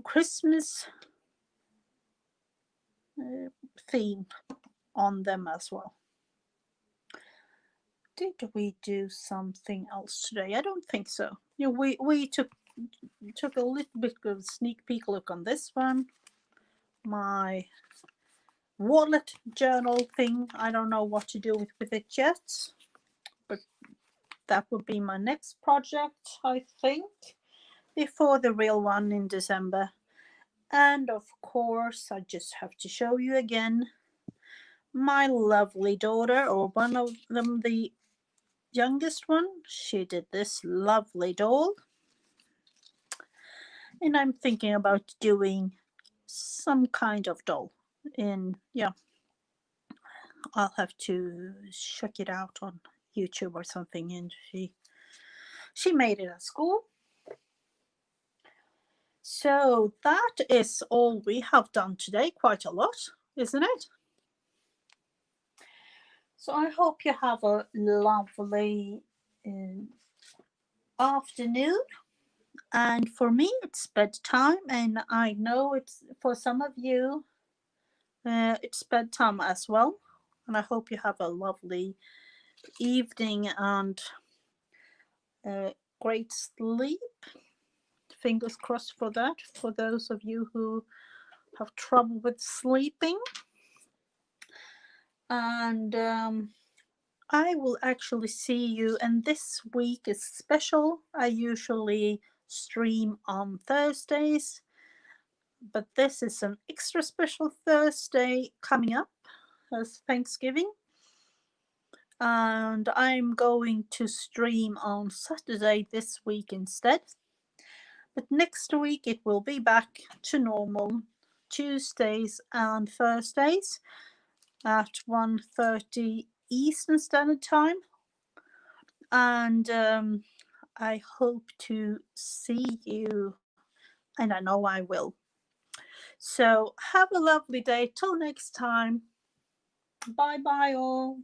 S1: Christmas theme on them as well. Did we do something else today? I don't think so. We took a little bit of a sneak peek look on this one. My wallet journal thing. I don't know what to do with it yet, but that would be my next project, I think, before the real one in December. And of course, I just have to show you again my lovely daughter, or one of them, the youngest one. She did this lovely doll. And I'm thinking about doing some kind of doll. I'll have to check it out on YouTube or something. And she made it at school. So that is all we have done today. Quite a lot, isn't it? So I hope you have a lovely afternoon. And for me, it's bedtime, and I know it's for some of you, it's bedtime as well. And I hope you have a lovely evening and great sleep. Fingers crossed for that, for those of you who have trouble with sleeping. And I will actually see you, and this week is special. I usually stream on Thursdays, but this is an extra special Thursday coming up as Thanksgiving. And I'm going to stream on Saturday this week instead. But next week it will be back to normal, Tuesdays and Thursdays at 1:30 Eastern Standard Time. And I hope to see you, and I know I will. So have a lovely day. Till next time. Bye bye all.